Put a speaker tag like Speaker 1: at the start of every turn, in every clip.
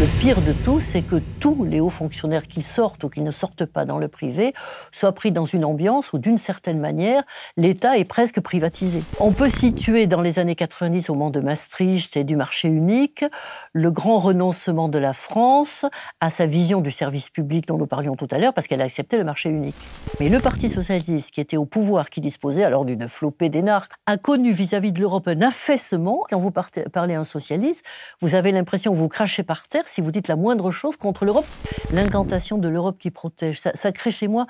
Speaker 1: Le pire de tout, c'est que tous les hauts fonctionnaires qui sortent ou qui ne sortent pas dans le privé soient pris dans une ambiance où, d'une certaine manière, l'État est presque privatisé. On peut situer dans les années 90, au moment de Maastricht et du marché unique, le grand renoncement de la France à sa vision du service public dont nous parlions tout à l'heure, parce qu'elle a accepté le marché unique. Mais le Parti socialiste, qui était au pouvoir, qui disposait alors d'une flopée d'énarques, a connu vis-à-vis de l'Europe un affaissement. Quand vous parlez à un socialiste, vous avez l'impression que vous crachez par terre si vous dites la moindre chose contre l'Europe. L'incantation de l'Europe qui protège, ça crée chez moi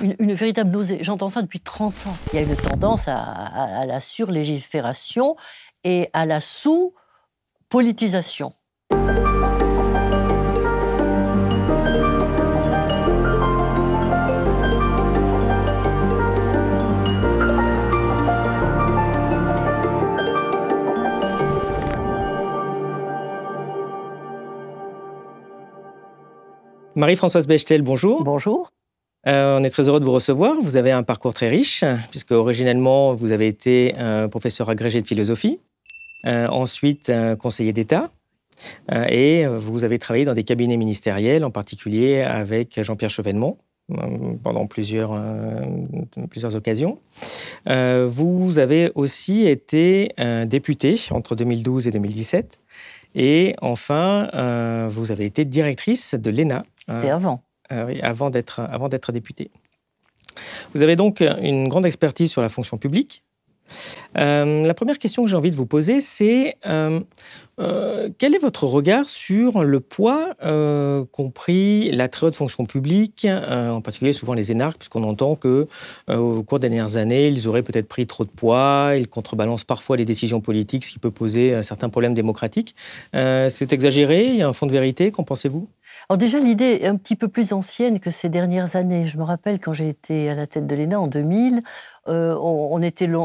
Speaker 1: une véritable nausée. J'entends ça depuis 30 ans. Il y a une tendance à la surlégifération et à la sous-politisation.
Speaker 2: Marie-Françoise Bechtel, bonjour.
Speaker 1: Bonjour.
Speaker 2: On est très heureux de vous recevoir. Vous avez un parcours très riche, puisque originellement, vous avez été professeur agrégé de philosophie, ensuite conseiller d'État, et vous avez travaillé dans des cabinets ministériels, en particulier avec Jean-Pierre Chevènement, pendant plusieurs occasions. Vous avez aussi été député entre 2012 et 2017. Et enfin, vous avez été directrice de l'ENA.
Speaker 1: C'était avant.
Speaker 2: Oui, avant d'être députée. Vous avez donc une grande expertise sur la fonction publique. La première question que j'ai envie de vous poser, c'est quel est votre regard sur le poids qu'ont pris la très haute fonction publique, en particulier souvent les énarques, puisqu'on entend qu'au cours des dernières années, ils auraient peut-être pris trop de poids, ils contrebalancent parfois les décisions politiques, ce qui peut poser certains problèmes démocratiques. C'est exagéré? Il y a un fond de vérité? Qu'en pensez-vous?
Speaker 1: Alors déjà, l'idée est un petit peu plus ancienne que ces dernières années. Je me rappelle quand j'ai été à la tête de l'ENA en 2000,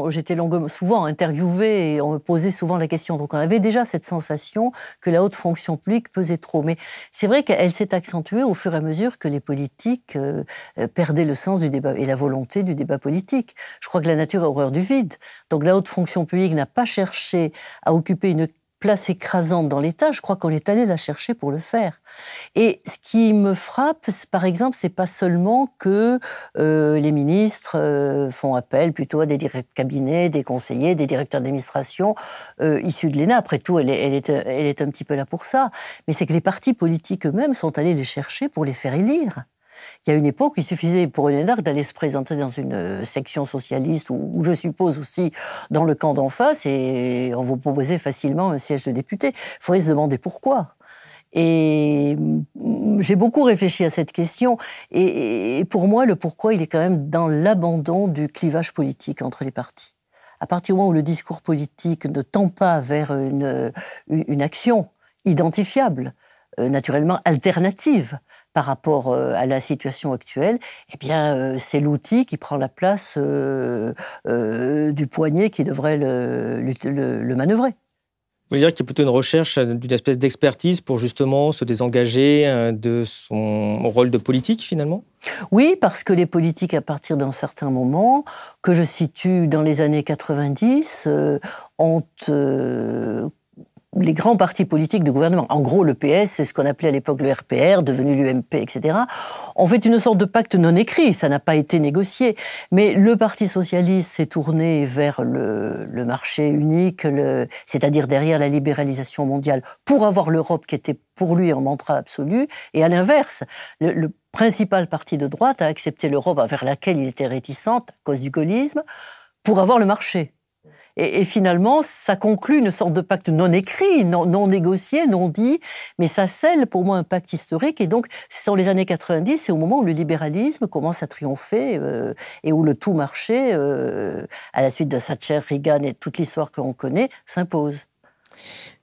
Speaker 1: j'étais souvent interviewée et on me posait souvent la question. Donc on avait déjà cette sensation que la haute fonction publique pesait trop. Mais c'est vrai qu'elle s'est accentuée au fur et à mesure que les politiques perdaient le sens du débat et la volonté du débat politique. Je crois que la nature a horreur du vide. Donc la haute fonction publique n'a pas cherché à occuper une place écrasante dans l'État, je crois qu'on est allé la chercher pour le faire. Et ce qui me frappe, par exemple, c'est pas seulement que les ministres font appel plutôt à des directeurs de cabinet, des conseillers, des directeurs d'administration issus de l'ENA. Après tout, elle est un petit peu là pour ça. Mais c'est que les partis politiques eux-mêmes sont allés les chercher pour les faire élire. Il y a une époque, il suffisait pour une énarque d'aller se présenter dans une section socialiste ou je suppose aussi dans le camp d'en face et on vous proposait facilement un siège de député. Il faudrait se demander pourquoi. Et j'ai beaucoup réfléchi à cette question et pour moi, le pourquoi, il est quand même dans l'abandon du clivage politique entre les partis. À partir du moment où le discours politique ne tend pas vers une action identifiable, naturellement alternative par rapport à la situation actuelle, eh bien, c'est l'outil qui prend la place du poignet qui devrait le manœuvrer.
Speaker 2: Vous voulez dire qu'il y a plutôt une recherche d'une espèce d'expertise pour justement se désengager de son rôle de politique, finalement?
Speaker 1: Oui, parce que les politiques, à partir d'un certain moment, que je situe dans les années 90, ont les grands partis politiques du gouvernement, en gros le PS, c'est ce qu'on appelait à l'époque le RPR, devenu l'UMP, etc., ont fait une sorte de pacte non écrit, ça n'a pas été négocié, mais le Parti socialiste s'est tourné vers le marché unique, c'est-à-dire derrière la libéralisation mondiale, pour avoir l'Europe qui était pour lui un mantra absolu, et à l'inverse, le principal parti de droite a accepté l'Europe vers laquelle il était réticent à cause du gaullisme, pour avoir le marché. Et finalement, ça conclut une sorte de pacte non écrit, non négocié, non dit, mais ça scelle pour moi un pacte historique. Et donc, c'est dans les années 90, c'est au moment où le libéralisme commence à triompher et où le tout marché, à la suite de Thatcher, Reagan et toute l'histoire que l'on connaît, s'impose.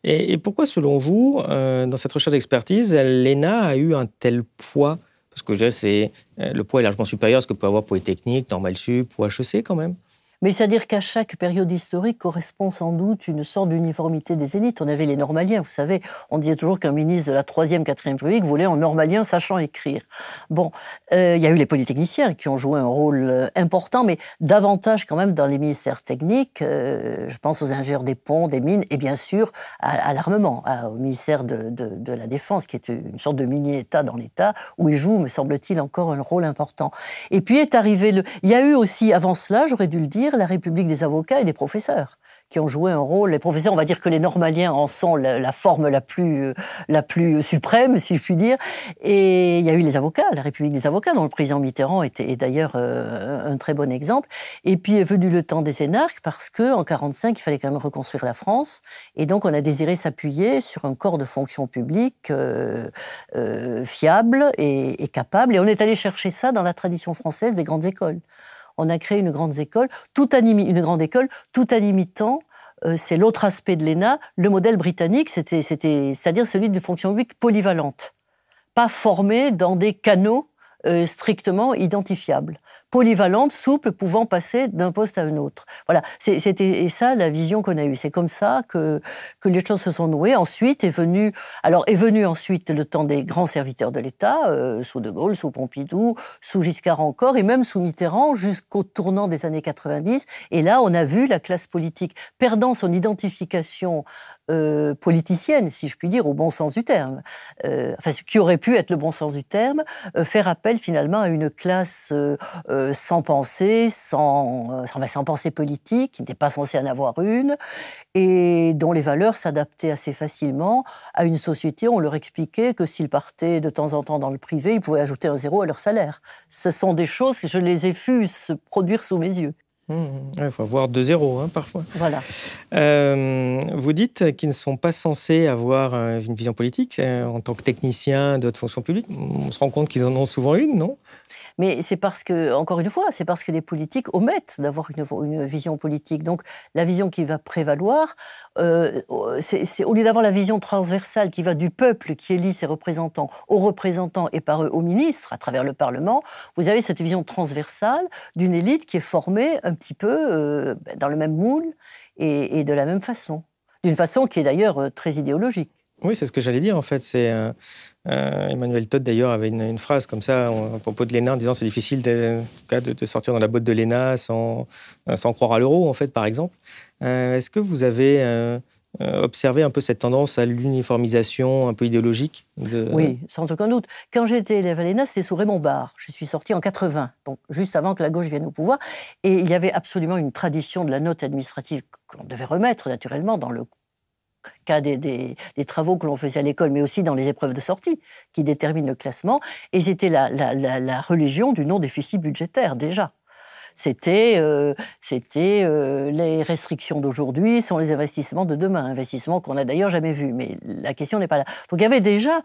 Speaker 2: Et pourquoi, selon vous, dans cette recherche d'expertise, l'ENA a eu un tel poids? Parce que je dirais, le poids est largement supérieur à ce que peut avoir Polytechnique, Normal Sup ou HEC quand même.
Speaker 1: Mais c'est-à-dire qu'à chaque période historique correspond sans doute une sorte d'uniformité des élites. On avait les normaliens, vous savez, on disait toujours qu'un ministre de la 3e, 4e République voulait un normalien sachant écrire. Bon, il y a eu les polytechniciens qui ont joué un rôle important, mais davantage quand même dans les ministères techniques. Je pense aux ingénieurs des ponts, des mines, et bien sûr à l'armement, au ministère de la Défense, qui est une sorte de mini-État dans l'État, où ils jouent, me semble-t-il, encore un rôle important. Et puis est arrivé il y a eu aussi, avant cela, j'aurais dû le dire, la République des avocats et des professeurs, qui ont joué un rôle. Les professeurs, on va dire que les normaliens en sont la forme la plus suprême, si je puis dire. Et il y a eu les avocats, la République des avocats, dont le président Mitterrand est d'ailleurs un très bon exemple. Et puis est venu le temps des énarques, parce qu'en 1945, il fallait quand même reconstruire la France. Et donc, on a désiré s'appuyer sur un corps de fonction publique fiable et capable. Et on est allé chercher ça dans la tradition française des grandes écoles. On a créé une grande école, tout en imitant, c'est l'autre aspect de l'ENA, le modèle britannique, c'est-à-dire celui d'une fonction publique polyvalente, pas formée dans des canaux strictement identifiables. Polyvalente, souple, pouvant passer d'un poste à un autre. Voilà, c'était ça la vision qu'on a eue. C'est comme ça que les choses se sont nouées. Ensuite est venu ensuite le temps des grands serviteurs de l'État, sous De Gaulle, sous Pompidou, sous Giscard encore, et même sous Mitterrand, jusqu'au tournant des années 90. Et là, on a vu la classe politique perdant son identification politicienne, si je puis dire, au bon sens du terme. Enfin, ce qui aurait pu être le bon sens du terme, faire appel finalement à une classe sans pensée, sans pensée politique, qui n'était pas censée en avoir une, et dont les valeurs s'adaptaient assez facilement à une société où on leur expliquait que s'ils partaient de temps en temps dans le privé, ils pouvaient ajouter un zéro à leur salaire. Ce sont des choses que je les ai vues se produire sous mes yeux.
Speaker 2: Il faut avoir 2 zéros, parfois.
Speaker 1: Voilà.
Speaker 2: Vous dites qu'ils ne sont pas censés avoir une vision politique en tant que technicien de votre fonction publique. On se rend compte qu'ils en ont souvent une, non ?
Speaker 1: Mais c'est parce que, encore une fois, c'est parce que les politiques omettent d'avoir une vision politique. Donc, la vision qui va prévaloir, c'est au lieu d'avoir la vision transversale qui va du peuple qui élit ses représentants aux représentants et par eux aux ministres, à travers le Parlement, vous avez cette vision transversale d'une élite qui est formée un petit peu dans le même moule et de la même façon. D'une façon qui est d'ailleurs très idéologique.
Speaker 2: Oui, c'est ce que j'allais dire, en fait. Emmanuel Todt, d'ailleurs, avait une phrase comme ça à propos de l'ENA, en disant que c'est difficile de sortir dans la botte de l'ENA sans croire à l'euro, en fait, par exemple. Est-ce que vous avez observé un peu cette tendance à l'uniformisation un peu idéologique
Speaker 1: Oui, sans aucun doute. Quand j'étais élève à l'ENA, c'était sous Raymond Barre. Je suis sortie en 80, donc juste avant que la gauche vienne au pouvoir. Et il y avait absolument une tradition de la note administrative qu'on devait remettre, naturellement, dans le cas des travaux que l'on faisait à l'école, mais aussi dans les épreuves de sortie, qui déterminent le classement. Et c'était la religion du non-déficit budgétaire, déjà. C'était les restrictions d'aujourd'hui sont les investissements de demain, investissements qu'on n'a d'ailleurs jamais vus. Mais la question n'est pas là. Donc il y avait déjà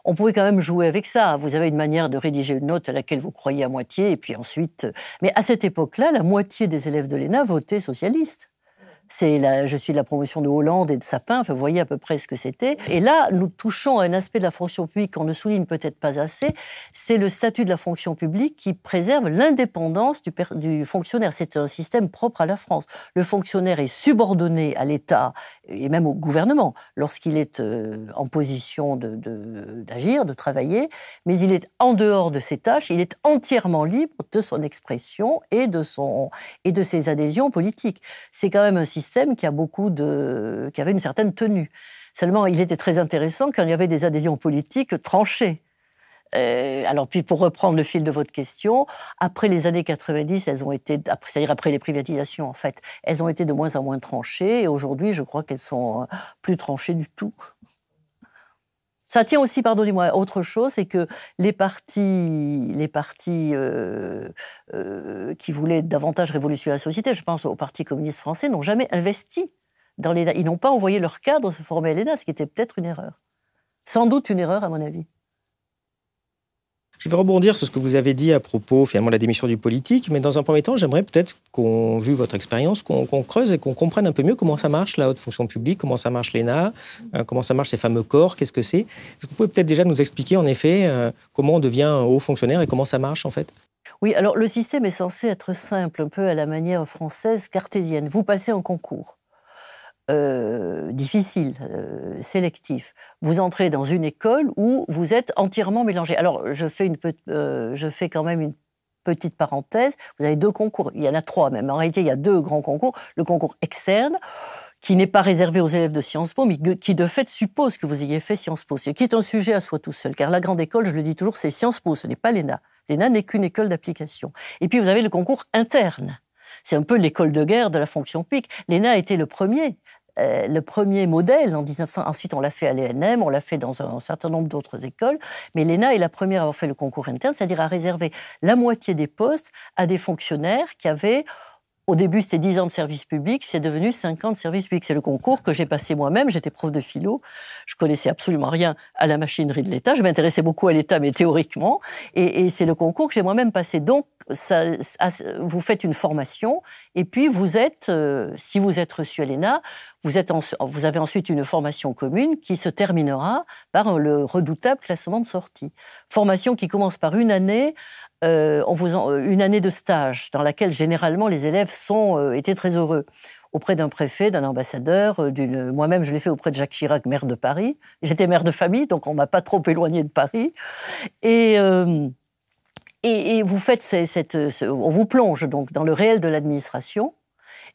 Speaker 1: on pouvait quand même jouer avec ça. Vous avez une manière de rédiger une note à laquelle vous croyez à moitié, et puis ensuite... Mais à cette époque-là, la moitié des élèves de l'ENA votaient socialistes. Je suis de la promotion de Hollande et de Sapin, enfin, vous voyez à peu près ce que c'était. Et là, nous touchons à un aspect de la fonction publique qu'on ne souligne peut-être pas assez, c'est le statut de la fonction publique qui préserve l'indépendance du fonctionnaire. C'est un système propre à la France. Le fonctionnaire est subordonné à l'État et même au gouvernement lorsqu'il est en position d'agir, de travailler, mais il est en dehors de ses tâches, il est entièrement libre de son expression et de ses adhésions politiques. C'est quand même un système qui avait une certaine tenue. Seulement, il était très intéressant quand il y avait des adhésions politiques tranchées. Alors, puis pour reprendre le fil de votre question, après les années 90, c'est-à-dire après les privatisations, en fait, elles ont été de moins en moins tranchées, et aujourd'hui, je crois qu'elles sont plus tranchées du tout. Ça tient aussi, pardonnez-moi, à autre chose, c'est que les partis qui voulaient davantage révolutionner la société, je pense au Parti communiste français, n'ont jamais investi dans l'ENA. Ils n'ont pas envoyé leurs cadres se former à l'ENA, ce qui était peut-être une erreur. Sans doute une erreur, à mon avis.
Speaker 2: Je vais rebondir sur ce que vous avez dit à propos, finalement, de la démission du politique, mais dans un premier temps, j'aimerais peut-être vu votre expérience, qu'on creuse et qu'on comprenne un peu mieux comment ça marche, la haute fonction publique, comment ça marche l'ENA, comment ça marche ces fameux corps, qu'est-ce que c'est. Vous pouvez peut-être déjà nous expliquer, en effet, comment on devient haut fonctionnaire et comment ça marche, en fait.
Speaker 1: Oui, alors le système est censé être simple, un peu à la manière française cartésienne. Vous passez un concours. Difficile, sélectif. Vous entrez dans une école où vous êtes entièrement mélangé. Alors, je fais quand même une petite parenthèse. Vous avez 2 concours. Il y en a 3 même. En réalité, il y a 2 grands concours. Le concours externe, qui n'est pas réservé aux élèves de Sciences Po, mais qui de fait suppose que vous ayez fait Sciences Po, ce qui est un sujet à soi tout seul. Car la grande école, je le dis toujours, c'est Sciences Po, ce n'est pas l'ENA. L'ENA n'est qu'une école d'application. Et puis, vous avez le concours interne. C'est un peu l'école de guerre de la fonction publique. L'ENA a été le premier modèle en 1900. Ensuite, on l'a fait à l'ENM, on l'a fait dans un certain nombre d'autres écoles. Mais l'ENA est la première à avoir fait le concours interne, c'est-à-dire à réserver la moitié des postes à des fonctionnaires qui avaient... Au début, c'était 10 ans de service public, c'est devenu 5 ans de service public. C'est le concours que j'ai passé moi-même. J'étais prof de philo. Je connaissais absolument rien à la machinerie de l'État. Je m'intéressais beaucoup à l'État, mais théoriquement. Et c'est le concours que j'ai moi-même passé. Donc, vous faites une formation, et puis vous êtes, si vous êtes reçu à l'ENA, vous avez ensuite une formation commune qui se terminera par le redoutable classement de sortie. Formation qui commence par une année une année de stage, dans laquelle généralement les élèves étaient très heureux. Auprès d'un préfet, d'un ambassadeur, moi-même je l'ai fait auprès de Jacques Chirac, maire de Paris. J'étais mère de famille, donc on ne m'a pas trop éloignée de Paris. Et vous faites on vous plonge donc dans le réel de l'administration.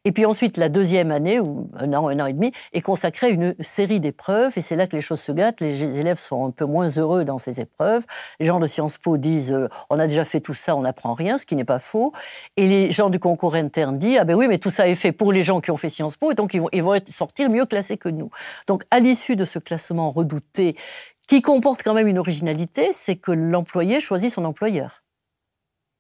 Speaker 1: Et puis ensuite, la deuxième année, ou un an et demi, est consacrée à une série d'épreuves. Et c'est là que les choses se gâtent. Les élèves sont un peu moins heureux dans ces épreuves. Les gens de Sciences Po disent « on a déjà fait tout ça, on n'apprend rien », ce qui n'est pas faux. Et les gens du concours interne disent « ah ben oui, mais tout ça est fait pour les gens qui ont fait Sciences Po, et donc ils vont sortir mieux classés que nous ». Donc à l'issue de ce classement redouté, qui comporte quand même une originalité, c'est que l'employé choisit son employeur.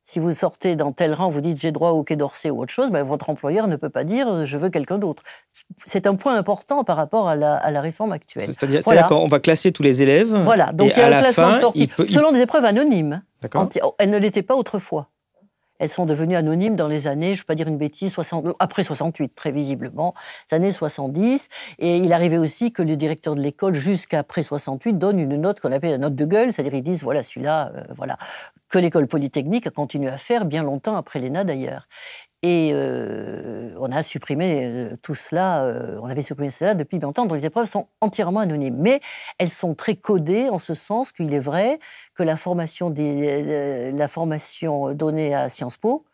Speaker 1: Si vous sortez dans tel rang, vous dites « j'ai droit au Quai d'Orsay » ou autre chose, ben, votre employeur ne peut pas dire « je veux quelqu'un d'autre ». C'est un point important par rapport à la réforme actuelle.
Speaker 2: C'est-à-dire qu'on va classer tous les élèves.
Speaker 1: Voilà, donc il y a un classement de sortie, selon des épreuves anonymes. Elles ne l'étaient pas autrefois. Elles sont devenues anonymes dans les années, je ne vais pas dire une bêtise, après 68, très visiblement, les années 70. Et il arrivait aussi que le directeur de l'école, jusqu'après 68, donne une note qu'on appelle la note de gueule, c'est-à-dire ils disent, voilà, celui-là, voilà, que l'école polytechnique a continué à faire bien longtemps après l'ENA d'ailleurs. Et on a supprimé tout cela, on avait supprimé cela depuis longtemps, donc les épreuves sont entièrement anonymes. Mais elles sont très codées en ce sens qu'il est vrai que la formation donnée à Sciences Po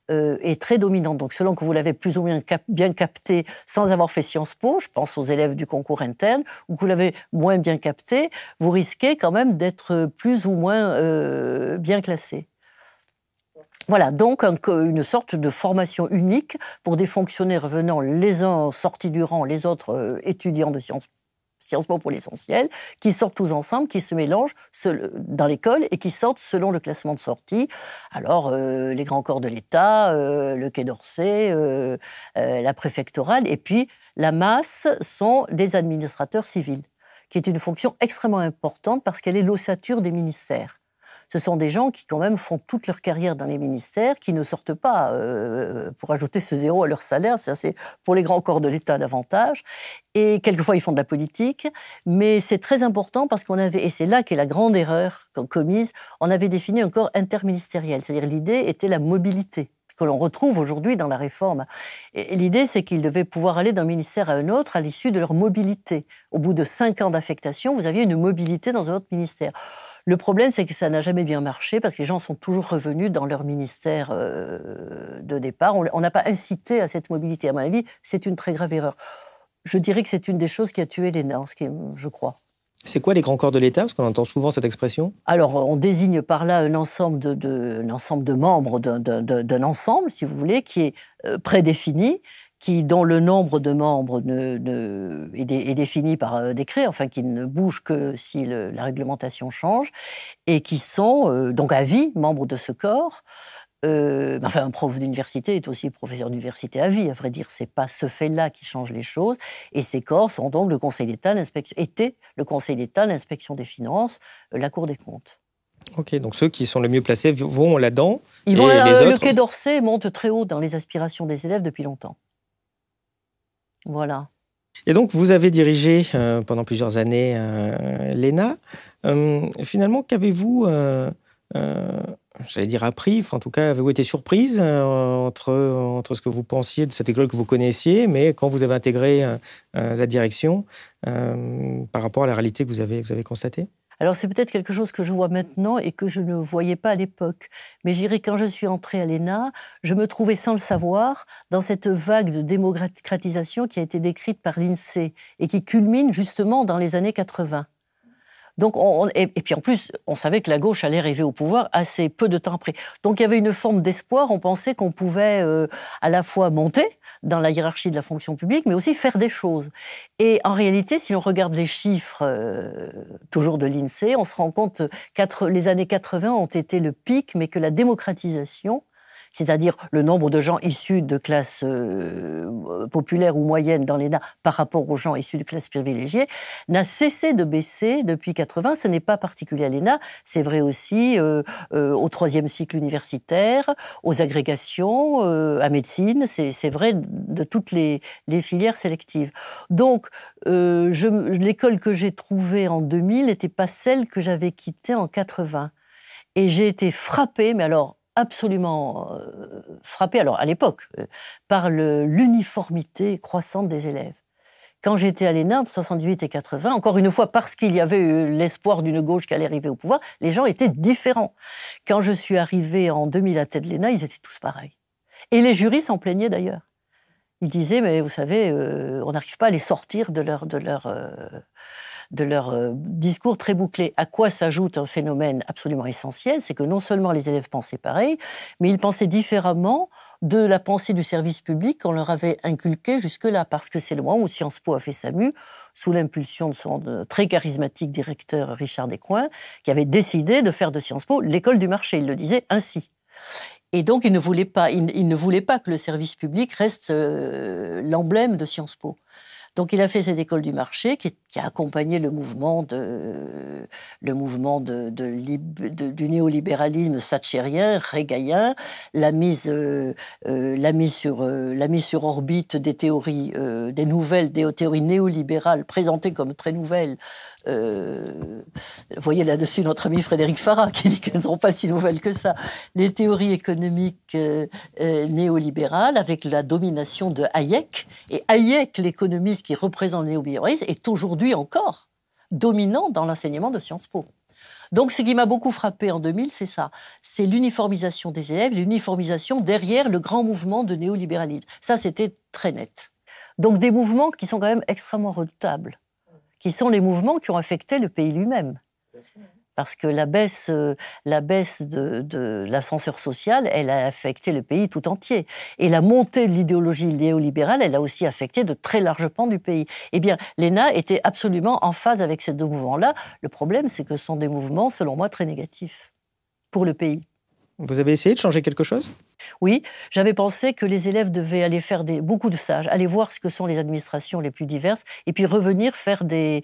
Speaker 1: est très dominante. Donc selon que vous l'avez plus ou moins bien capté sans avoir fait Sciences Po, je pense aux élèves du concours interne, ou que vous l'avez moins bien capté, vous risquez quand même d'être plus ou moins bien classé. Voilà, donc une sorte de formation unique pour des fonctionnaires venant les uns sortis du rang, les autres étudiants de Sciences Po pour l'essentiel, qui sortent tous ensemble, qui se mélangent dans l'école et qui sortent selon le classement de sortie. Alors, les grands corps de l'État, le Quai d'Orsay, la préfectorale, et puis la masse sont des administrateurs civils, qui est une fonction extrêmement importante parce qu'elle est l'ossature des ministères. Ce sont des gens qui, quand même, font toute leur carrière dans les ministères, qui ne sortent pas pour ajouter ce zéro à leur salaire. Ça, c'est pour les grands corps de l'État davantage. Et quelquefois, ils font de la politique. Mais c'est très important parce qu'on avait, et c'est là qu'est la grande erreur commise, on avait défini un corps interministériel. C'est-à-dire l'idée était la mobilité, que l'on retrouve aujourd'hui dans la réforme. Et l'idée, c'est qu'ils devaient pouvoir aller d'un ministère à un autre à l'issue de leur mobilité. Au bout de 5 ans d'affectation, vous aviez une mobilité dans un autre ministère. Le problème, c'est que ça n'a jamais bien marché parce que les gens sont toujours revenus dans leur ministère de départ. On n'a pas incité à cette mobilité. À mon avis, c'est une très grave erreur. Je dirais que c'est une des choses qui a tué l'ENA, je crois.
Speaker 2: C'est quoi les grands corps de l'État? Parce qu'on entend souvent cette expression.
Speaker 1: Alors, on désigne par là un ensemble de membres d'un ensemble, si vous voulez, qui est prédéfini, dont le nombre de membres est défini par décret, enfin qui ne bouge que si la réglementation change, et qui sont donc à vie membres de ce corps. Enfin, un prof d'université est aussi professeur d'université à vie, à vrai dire. C'est pas ce fait-là qui change les choses. Et ces corps sont donc le Conseil d'État, le Conseil d'État, l'Inspection des Finances, la Cour des comptes.
Speaker 2: Ok, donc ceux qui sont le mieux placés vont là-dedans.
Speaker 1: Le Quai d'Orsay monte très haut dans les aspirations des élèves depuis longtemps. Voilà.
Speaker 2: Et donc, vous avez dirigé pendant plusieurs années l'ENA. Finalement, qu'avez-vous j'allais dire appris, enfin, en tout cas, avez-vous été surprise entre ce que vous pensiez de cette école que vous connaissiez, mais quand vous avez intégré la direction, par rapport à la réalité que vous avez constatée?
Speaker 1: Alors c'est peut-être quelque chose que je vois maintenant et que je ne voyais pas à l'époque. Mais je dirais quand je suis entrée à l'ENA, je me trouvais sans le savoir dans cette vague de démocratisation qui a été décrite par l'INSEE et qui culmine justement dans les années 80. Donc et puis en plus, on savait que la gauche allait arriver au pouvoir assez peu de temps après. Donc il y avait une forme d'espoir, on pensait qu'on pouvait à la fois monter dans la hiérarchie de la fonction publique, mais aussi faire des choses. Et en réalité, si on regarde les chiffres, toujours de l'INSEE, on se rend compte que les années 80 ont été le pic, mais que la démocratisation, c'est-à-dire le nombre de gens issus de classes populaires ou moyennes dans l'ENA par rapport aux gens issus de classes privilégiées, n'a cessé de baisser depuis 80. Ce n'est pas particulier à l'ENA, c'est vrai aussi au troisième cycle universitaire, aux agrégations, à médecine, c'est vrai de toutes les filières sélectives. Donc, l'école que j'ai trouvée en 2000 n'était pas celle que j'avais quittée en 80. Et j'ai été frappée, mais alors absolument frappée, alors à l'époque, par l'uniformité croissante des élèves. Quand j'étais à l'ENA, entre 78 et 80, encore une fois, parce qu'il y avait eu l'espoir d'une gauche qui allait arriver au pouvoir, les gens étaient différents. Quand je suis arrivée en 2000 à la tête de l'ENA, ils étaient tous pareils. Et les jurys s'en plaignaient d'ailleurs. Ils disaient, mais vous savez, on n'arrive pas à les sortir de leur discours très bouclé. À quoi s'ajoute un phénomène absolument essentiel, c'est que non seulement les élèves pensaient pareil, mais ils pensaient différemment de la pensée du service public qu'on leur avait inculquée jusque-là, parce que c'est le moment où Sciences Po a fait sa mue, sous l'impulsion de son très charismatique directeur Richard Descoings, qui avait décidé de faire de Sciences Po l'école du marché. Il le disait ainsi. Et donc, il ne voulait pas que le service public reste l'emblème de Sciences Po. Donc, il a fait cette école du marché qui a accompagné le mouvement du néolibéralisme thatchérien, reaganien, la mise sur orbite des théories, des théories néolibérales présentées comme très nouvelles. Vous voyez là-dessus notre ami Frédéric Farah qui dit qu'elles ne sont pas si nouvelles que ça. Les théories économiques néolibérales avec la domination de Hayek. Et Hayek, l'économiste qui représente le néolibéralisme, est aujourd'hui encore dominant dans l'enseignement de Sciences Po. Donc ce qui m'a beaucoup frappé en 2000, c'est ça. C'est l'uniformisation des élèves, l'uniformisation derrière le grand mouvement de néolibéralisme. Ça, c'était très net. Donc des mouvements qui sont quand même extrêmement redoutables, qui sont les mouvements qui ont affecté le pays lui-même. Parce que la baisse de l'ascenseur social, elle a affecté le pays tout entier. Et la montée de l'idéologie néolibérale, elle a aussi affecté de très larges pans du pays. Eh bien, l'ENA était absolument en phase avec ces deux mouvements-là. Le problème, c'est que ce sont des mouvements, selon moi, très négatifs pour le pays.
Speaker 2: Vous avez essayé de changer quelque chose ?
Speaker 1: Oui, j'avais pensé que les élèves devaient aller faire beaucoup de stages, aller voir ce que sont les administrations les plus diverses, et puis revenir faire des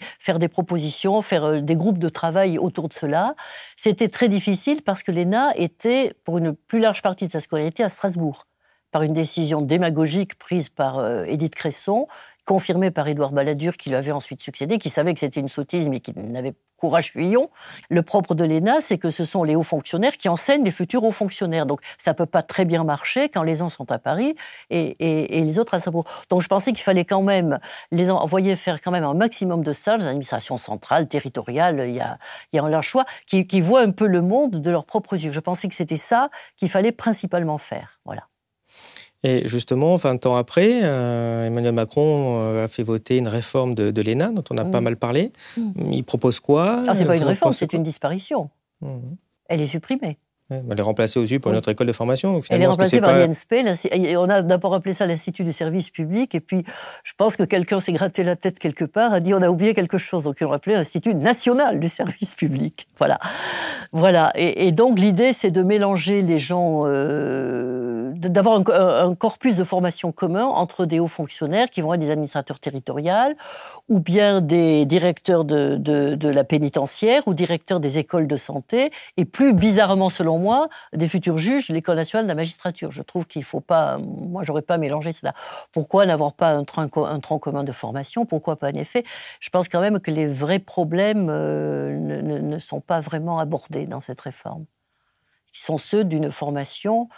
Speaker 1: propositions, faire des groupes de travail autour de cela. C'était très difficile parce que l'ENA était, pour une plus large partie de sa scolarité, à Strasbourg, par une décision démagogique prise par Édith Cresson, confirmée par Édouard Balladur, qui lui avait ensuite succédé, qui savait que c'était une sottise, mais qui n'avait courage fuyant. Le propre de l'ENA, c'est que ce sont les hauts fonctionnaires qui enseignent les futurs hauts fonctionnaires. Donc ça ne peut pas très bien marcher quand les uns sont à Paris et les autres à Strasbourg. Donc je pensais qu'il fallait quand même les envoyer faire quand même un maximum de stages, l'administration centrale, territoriale, il y a un large choix, qui voient un peu le monde de leurs propres yeux. Je pensais que c'était ça qu'il fallait principalement faire. Voilà.
Speaker 2: Et justement, 20 ans après, Emmanuel Macron a fait voter une réforme de l'ENA, dont on a pas mal parlé. Il propose quoi ?
Speaker 1: C'est pas une réforme, c'est une disparition. Elle est supprimée.
Speaker 2: Elle est remplacée aussi par une autre école de formation. Donc
Speaker 1: elle est remplacée par l'INSPE. On a d'abord appelé ça l'Institut du service public, et puis je pense que quelqu'un s'est gratté la tête quelque part, a dit on a oublié quelque chose, donc ils l'ont appelé l'Institut national du service public. Voilà. Et donc l'idée, c'est de mélanger les gens, d'avoir un corpus de formation commun entre des hauts fonctionnaires qui vont être des administrateurs territoriaux, ou bien des directeurs de la pénitentiaire, ou directeurs des écoles de santé, et plus bizarrement selon moi, des futurs juges de l'École nationale de la magistrature. Je trouve qu'il ne faut pas... Moi, je n'aurais pas mélangé cela. Pourquoi n'avoir pas un tronc commun de formation ? Pourquoi pas, en effet ? Je pense quand même que les vrais problèmes ne sont pas vraiment abordés dans cette réforme. qui sont ceux d'une formation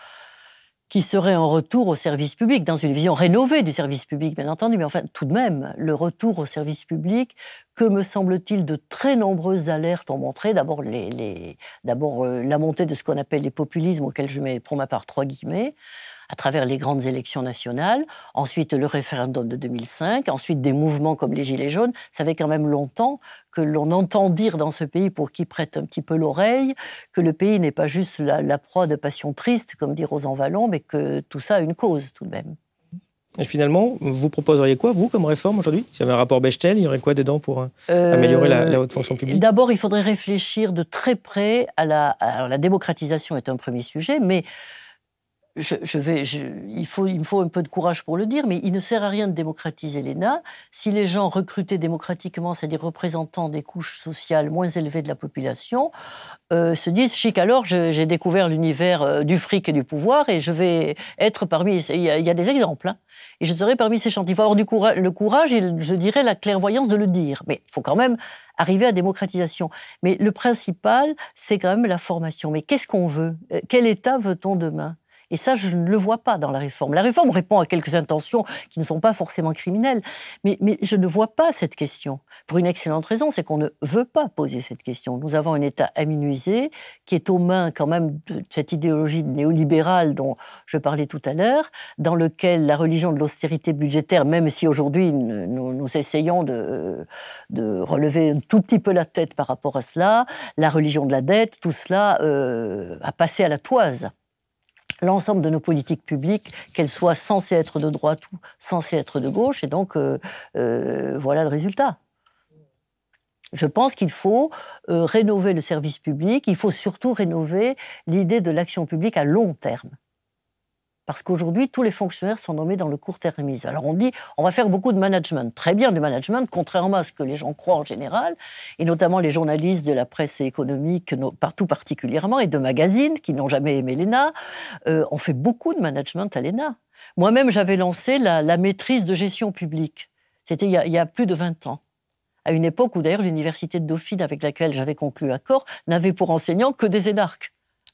Speaker 1: qui serait un retour au service public, dans une vision rénovée du service public, bien entendu, mais enfin, tout de même, le retour au service public, que me semble-t-il, de très nombreuses alertes ont montré. D'abord, la montée de ce qu'on appelle les populismes, auxquels je mets, pour ma part, 3 guillemets, à travers les grandes élections nationales, ensuite le référendum de 2005, ensuite des mouvements comme les Gilets jaunes. Ça fait quand même longtemps que l'on entend dire dans ce pays, pour qui prête un petit peu l'oreille, que le pays n'est pas juste la proie de passions tristes, comme dit Rosan Vallon, mais que tout ça a une cause tout de même.
Speaker 2: Et finalement, vous proposeriez quoi, vous, comme réforme aujourd'hui? S'il y avait un rapport Bechtel, il y aurait quoi dedans pour améliorer la haute fonction publique?
Speaker 1: D'abord, il faudrait réfléchir de très près à la démocratisation est un premier sujet, mais il me faut un peu de courage pour le dire, mais il ne sert à rien de démocratiser l'ENA si les gens recrutés démocratiquement, c'est-à-dire représentants des couches sociales moins élevées de la population, se disent « chic, alors j'ai découvert l'univers du fric et du pouvoir et je vais être parmi… » Il y a des exemples, hein, et je serai parmi ces chantiers. Il faut avoir le courage et, je dirais, la clairvoyance de le dire. Mais il faut quand même arriver à la démocratisation. Mais le principal, c'est quand même la formation. Mais qu'est-ce qu'on veut? Quel État veut-on demain? Et ça, je ne le vois pas dans la réforme. La réforme répond à quelques intentions qui ne sont pas forcément criminelles, mais je ne vois pas cette question. Pour une excellente raison, c'est qu'on ne veut pas poser cette question. Nous avons un État aminuisé qui est aux mains quand même de cette idéologie néolibérale dont je parlais tout à l'heure, dans lequel la religion de l'austérité budgétaire, même si aujourd'hui nous essayons de relever un tout petit peu la tête par rapport à cela, la religion de la dette, tout cela a passé à la toise. L'ensemble de nos politiques publiques, qu'elles soient censées être de droite ou censées être de gauche, et donc voilà le résultat. Je pense qu'il faut rénover le service public, il faut surtout rénover l'idée de l'action publique à long terme. Parce qu'aujourd'hui, tous les fonctionnaires sont nommés dans le court-termisme. Alors on dit, on va faire beaucoup de management. Très bien, du management, contrairement à ce que les gens croient en général, et notamment les journalistes de la presse économique, partout particulièrement, et de magazines qui n'ont jamais aimé l'ENA. On fait beaucoup de management à l'ENA. Moi-même, j'avais lancé la maîtrise de gestion publique. C'était il y a plus de 20 ans. À une époque où d'ailleurs l'université de Dauphine, avec laquelle j'avais conclu accord, n'avait pour enseignants que des énarques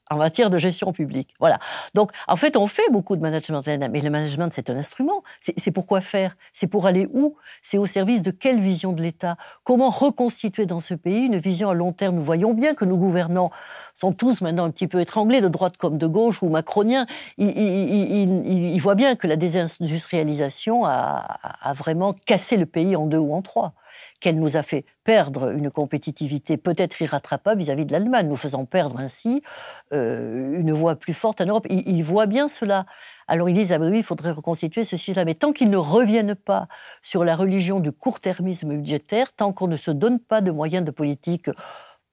Speaker 1: en matière de gestion publique. Voilà. Donc, en fait, on fait beaucoup de management, mais le management, c'est un instrument. C'est pour quoi faire? C'est pour aller où? C'est au service de quelle vision de l'État? Comment reconstituer dans ce pays une vision à long terme? Nous voyons bien que nos gouvernants sont tous maintenant un petit peu étranglés, de droite comme de gauche ou macroniens. Ils voient bien que la désindustrialisation a vraiment cassé le pays en 2 ou en 3. Qu'elle nous a fait perdre une compétitivité peut-être irrattrapable vis-à-vis de l'Allemagne, nous faisant perdre ainsi une voie plus forte en Europe. Ils voient bien cela. Alors ils disent, ah ben oui, il faudrait reconstituer ceci-là. Mais tant qu'ils ne reviennent pas sur la religion du court-termisme budgétaire, tant qu'on ne se donne pas de moyens de politique,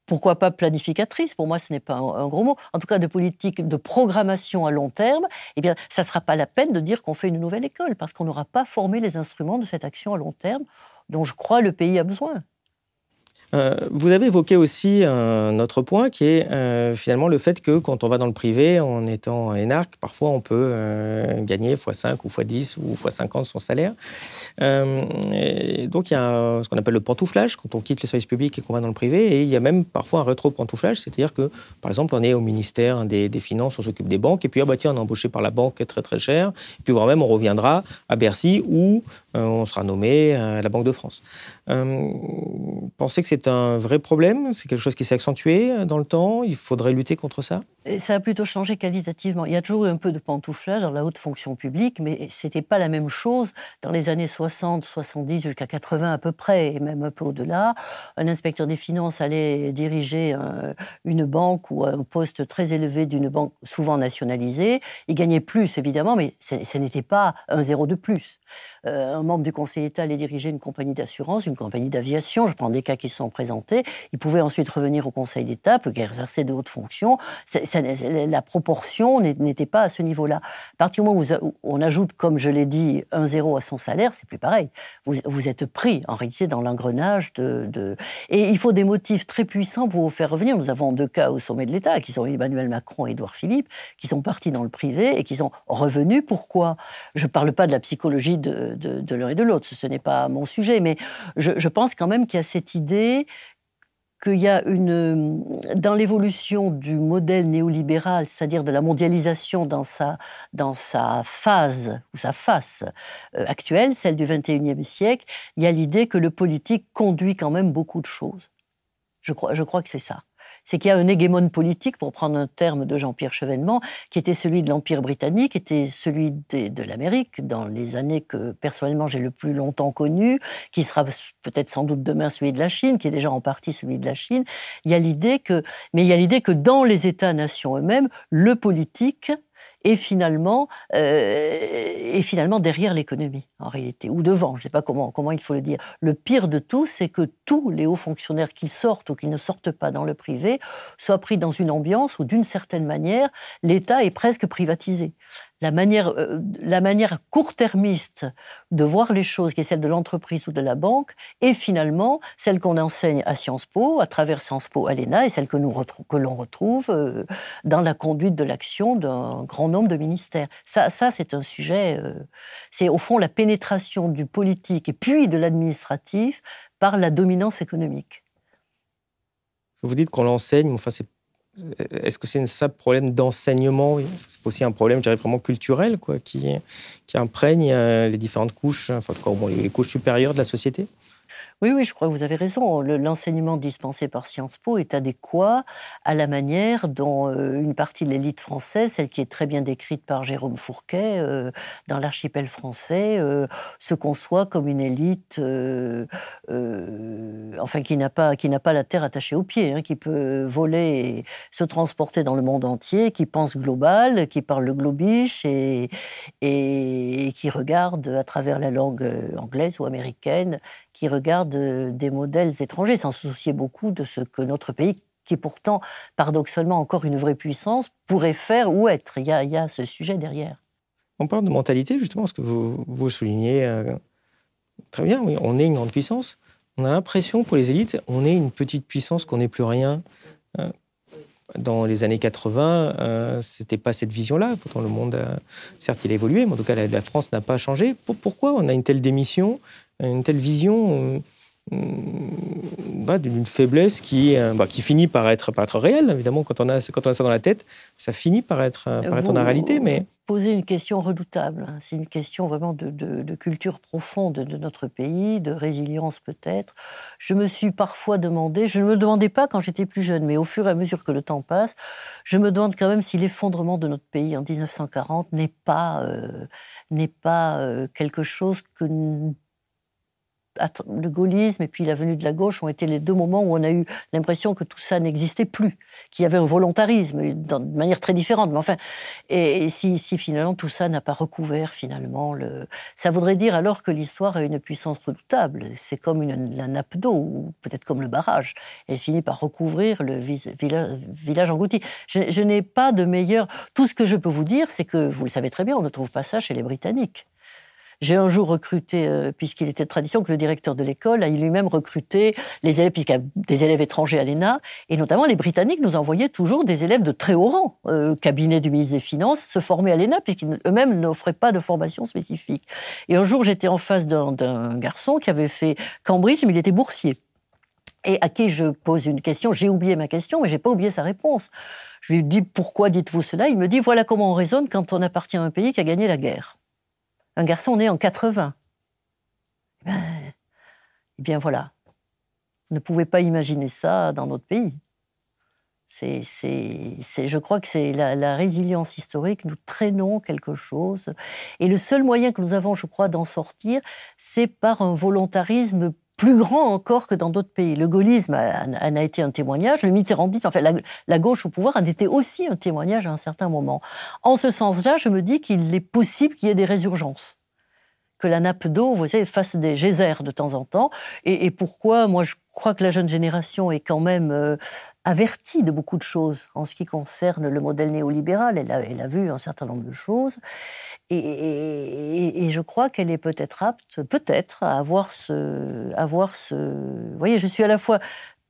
Speaker 1: pourquoi pas planificatrice, pour moi ce n'est pas un gros mot, en tout cas de politique de programmation à long terme, eh bien ça ne sera pas la peine de dire qu'on fait une nouvelle école, parce qu'on n'aura pas formé les instruments de cette action à long terme dont je crois le pays a besoin.
Speaker 2: Vous avez évoqué aussi un autre point qui est finalement le fait que quand on va dans le privé, en étant énarque, parfois on peut gagner x5 ou x10 ou x50 son salaire. Et donc il y a ce qu'on appelle le pantouflage quand on quitte le service public et qu'on va dans le privé. Et il y a même parfois un rétro-pantouflage, c'est-à-dire que par exemple on est au ministère des Finances, on s'occupe des banques et puis tiens, on est embauché par la banque très très cher. Et puis voire même on reviendra à Bercy où on sera nommé à la Banque de France. Pensez que c'est un vrai problème? C'est quelque chose qui s'est accentué dans le temps? Il faudrait lutter contre ça?
Speaker 1: Et ça a plutôt changé qualitativement. Il y a toujours eu un peu de pantouflage dans la haute fonction publique, mais ce n'était pas la même chose dans les années 60, 70, jusqu'à 80 à peu près, et même un peu au-delà. Un inspecteur des finances allait diriger une banque ou un poste très élevé d'une banque souvent nationalisée. Il gagnait plus, évidemment, mais ce n'était pas un zéro de plus. Un membre du Conseil d'État allait diriger une compagnie d'assurance, une compagnie d'aviation, je prends des cas qui se sont présentés. Il pouvait ensuite revenir au Conseil d'État, peut exercer de hautes fonctions. La proportion n'était pas à ce niveau-là. À partir du moment où on ajoute, comme je l'ai dit, un zéro à son salaire, c'est plus pareil. Vous êtes pris, en réalité, dans l'engrenage Et il faut des motifs très puissants pour vous faire revenir. Nous avons 2 cas au sommet de l'État, qui sont Emmanuel Macron et Édouard Philippe, qui sont partis dans le privé et qui sont revenus. Pourquoi? Je ne parle pas de la psychologie de l'un et de l'autre, ce n'est pas mon sujet, mais je pense quand même qu'il y a cette idée qu'il y a dans l'évolution du modèle néolibéral, c'est-à-dire de la mondialisation dans sa phase, ou sa face actuelle, celle du XXIe siècle, il y a l'idée que le politique conduit quand même beaucoup de choses. Je crois que c'est ça. C'est qu'il y a un hégémone politique, pour prendre un terme de Jean-Pierre Chevènement, qui était celui de l'Empire britannique, qui était celui de l'Amérique, dans les années que, personnellement, j'ai le plus longtemps connu, qui sera peut-être sans doute demain celui de la Chine, qui est déjà en partie celui de la Chine. Mais il y a l'idée que dans les États-nations eux-mêmes, le politique est finalement derrière l'économie, en réalité, ou devant, je ne sais pas comment il faut le dire. Le pire de tout, c'est que tous les hauts fonctionnaires qui sortent ou qui ne sortent pas dans le privé soient pris dans une ambiance où, d'une certaine manière, l'État est presque privatisé. La manière court-termiste de voir les choses, qui est celle de l'entreprise ou de la banque, est finalement celle qu'on enseigne à Sciences Po, à travers Sciences Po à l'ENA, et celle que l'on retrouve dans la conduite de l'action d'un grand nombre de ministères. Ça c'est un sujet... c'est au fond la pénétration du politique et puis de l'administratif par la dominance économique.
Speaker 2: Vous dites qu'on l'enseigne, enfin est-ce que c'est un simple problème d'enseignement? Est-ce que c'est aussi un problème, je dirais, vraiment culturel, quoi, qui imprègne les différentes couches, enfin, les couches supérieures de la société?
Speaker 1: Oui, je crois que vous avez raison. L'enseignement dispensé par Sciences Po est adéquat à la manière dont une partie de l'élite française, celle qui est très bien décrite par Jérôme Fourquet dans l'Archipel français, se conçoit comme une élite qui n'a pas la terre attachée aux pieds, hein, qui peut voler et se transporter dans le monde entier, qui pense global, qui parle le globish et qui regarde à travers la langue anglaise ou américaine, qui regarde des modèles étrangers, sans se soucier beaucoup de ce que notre pays, qui est pourtant paradoxalement encore une vraie puissance, pourrait faire ou être. Il y a ce sujet derrière.
Speaker 2: On parle de mentalité, justement, ce que vous soulignez très bien. Oui, on est une grande puissance. On a l'impression, pour les élites, on est une petite puissance, qu'on n'est plus rien. Dans les années 80, c'était pas cette vision-là. Pourtant, le monde, certes, il a évolué, mais en tout cas, la France n'a pas changé. Pourquoi on a une telle démission, une telle vision d'une faiblesse qui finit par être réelle, évidemment, quand on a ça dans la tête, ça finit par être en réalité. Mais... Vous
Speaker 1: posez une question redoutable. C'est une question vraiment de culture profonde de notre pays, de résilience peut-être. Je me suis parfois demandé, je ne me demandais pas quand j'étais plus jeune, mais au fur et à mesure que le temps passe, je me demande quand même si l'effondrement de notre pays en 1940 n'est pas quelque chose que... Le gaullisme et puis la venue de la gauche ont été les deux moments où on a eu l'impression que tout ça n'existait plus, qu'il y avait un volontarisme de manière très différente. Mais enfin, et si finalement tout ça n'a pas recouvert finalement ça voudrait dire alors que l'histoire a une puissance redoutable. C'est comme la nappe d'eau, ou peut-être comme le barrage. Elle finit par recouvrir le village englouti. Je n'ai pas de meilleur... Tout ce que je peux vous dire, c'est que, vous le savez très bien, on ne trouve pas ça chez les Britanniques. J'ai un jour recruté, puisqu'il était de tradition que le directeur de l'école a lui-même recruté les élèves, puisqu'il y a des élèves étrangers à l'ENA, et notamment les Britanniques nous envoyaient toujours des élèves de très haut rang, cabinet du ministre des Finances, se former à l'ENA, puisqu'eux-mêmes n'offraient pas de formation spécifique. Et un jour, j'étais en face d'un garçon qui avait fait Cambridge, mais il était boursier. Et à qui je pose une question, j'ai oublié ma question, mais je n'ai pas oublié sa réponse. Je lui dis « Pourquoi dites-vous cela ?» Il me dit « Voilà comment on raisonne quand on appartient à un pays qui a gagné la guerre. » Un garçon né en 80. Eh bien voilà, vous ne pouvez pas imaginer ça dans notre pays. Je crois que c'est la résilience historique, nous traînons quelque chose. Et le seul moyen que nous avons, je crois, d'en sortir, c'est par un volontarisme plus grand encore que dans d'autres pays. Le gaullisme en a été un témoignage, le mitterrandisme, enfin la gauche au pouvoir en était aussi un témoignage à un certain moment. En ce sens-là, je me dis qu'il est possible qu'il y ait des résurgences. Que la nappe d'eau, vous savez, fasse des geysers de temps en temps. Et pourquoi? Moi, je crois que la jeune génération est quand même avertie de beaucoup de choses en ce qui concerne le modèle néolibéral. Elle a vu un certain nombre de choses. Et je crois qu'elle est peut-être apte, à avoir ce... Vous voyez, je suis à la fois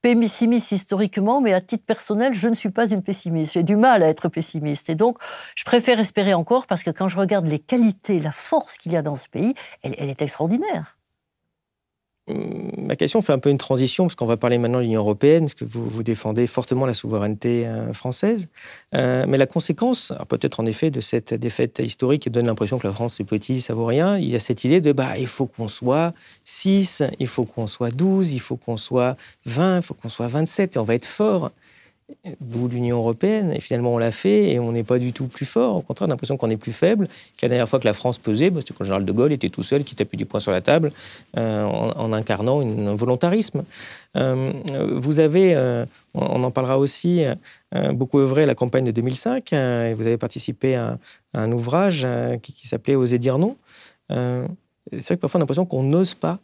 Speaker 1: pessimiste historiquement, mais à titre personnel, je ne suis pas une pessimiste. J'ai du mal à être pessimiste. Et donc, je préfère espérer encore, parce que quand je regarde les qualités, la force qu'il y a dans ce pays, elle est extraordinaire.
Speaker 2: ma question fait un peu une transition, parce qu'on va parler maintenant de l'Union européenne, parce que vous défendez fortement la souveraineté française. Mais la conséquence, peut-être en effet, de cette défaite historique qui donne l'impression que la France, c'est petit, ça vaut rien, il y a cette idée de il faut qu'on soit 6, il faut qu'on soit 12, il faut qu'on soit 20, il faut qu'on soit 27, et on va être fort. D'où l'Union européenne, et finalement on l'a fait, et on n'est pas du tout plus fort. Au contraire, on a l'impression qu'on est plus faible. Que la dernière fois que la France pesait, c'était quand le général de Gaulle était tout seul, qui tapait du poing sur la table, en incarnant un volontarisme. Vous avez, on en parlera aussi, beaucoup œuvré à la campagne de 2005, et vous avez participé à un ouvrage qui s'appelait « Oser dire non ». C'est vrai que parfois on a l'impression qu'on n'ose pas,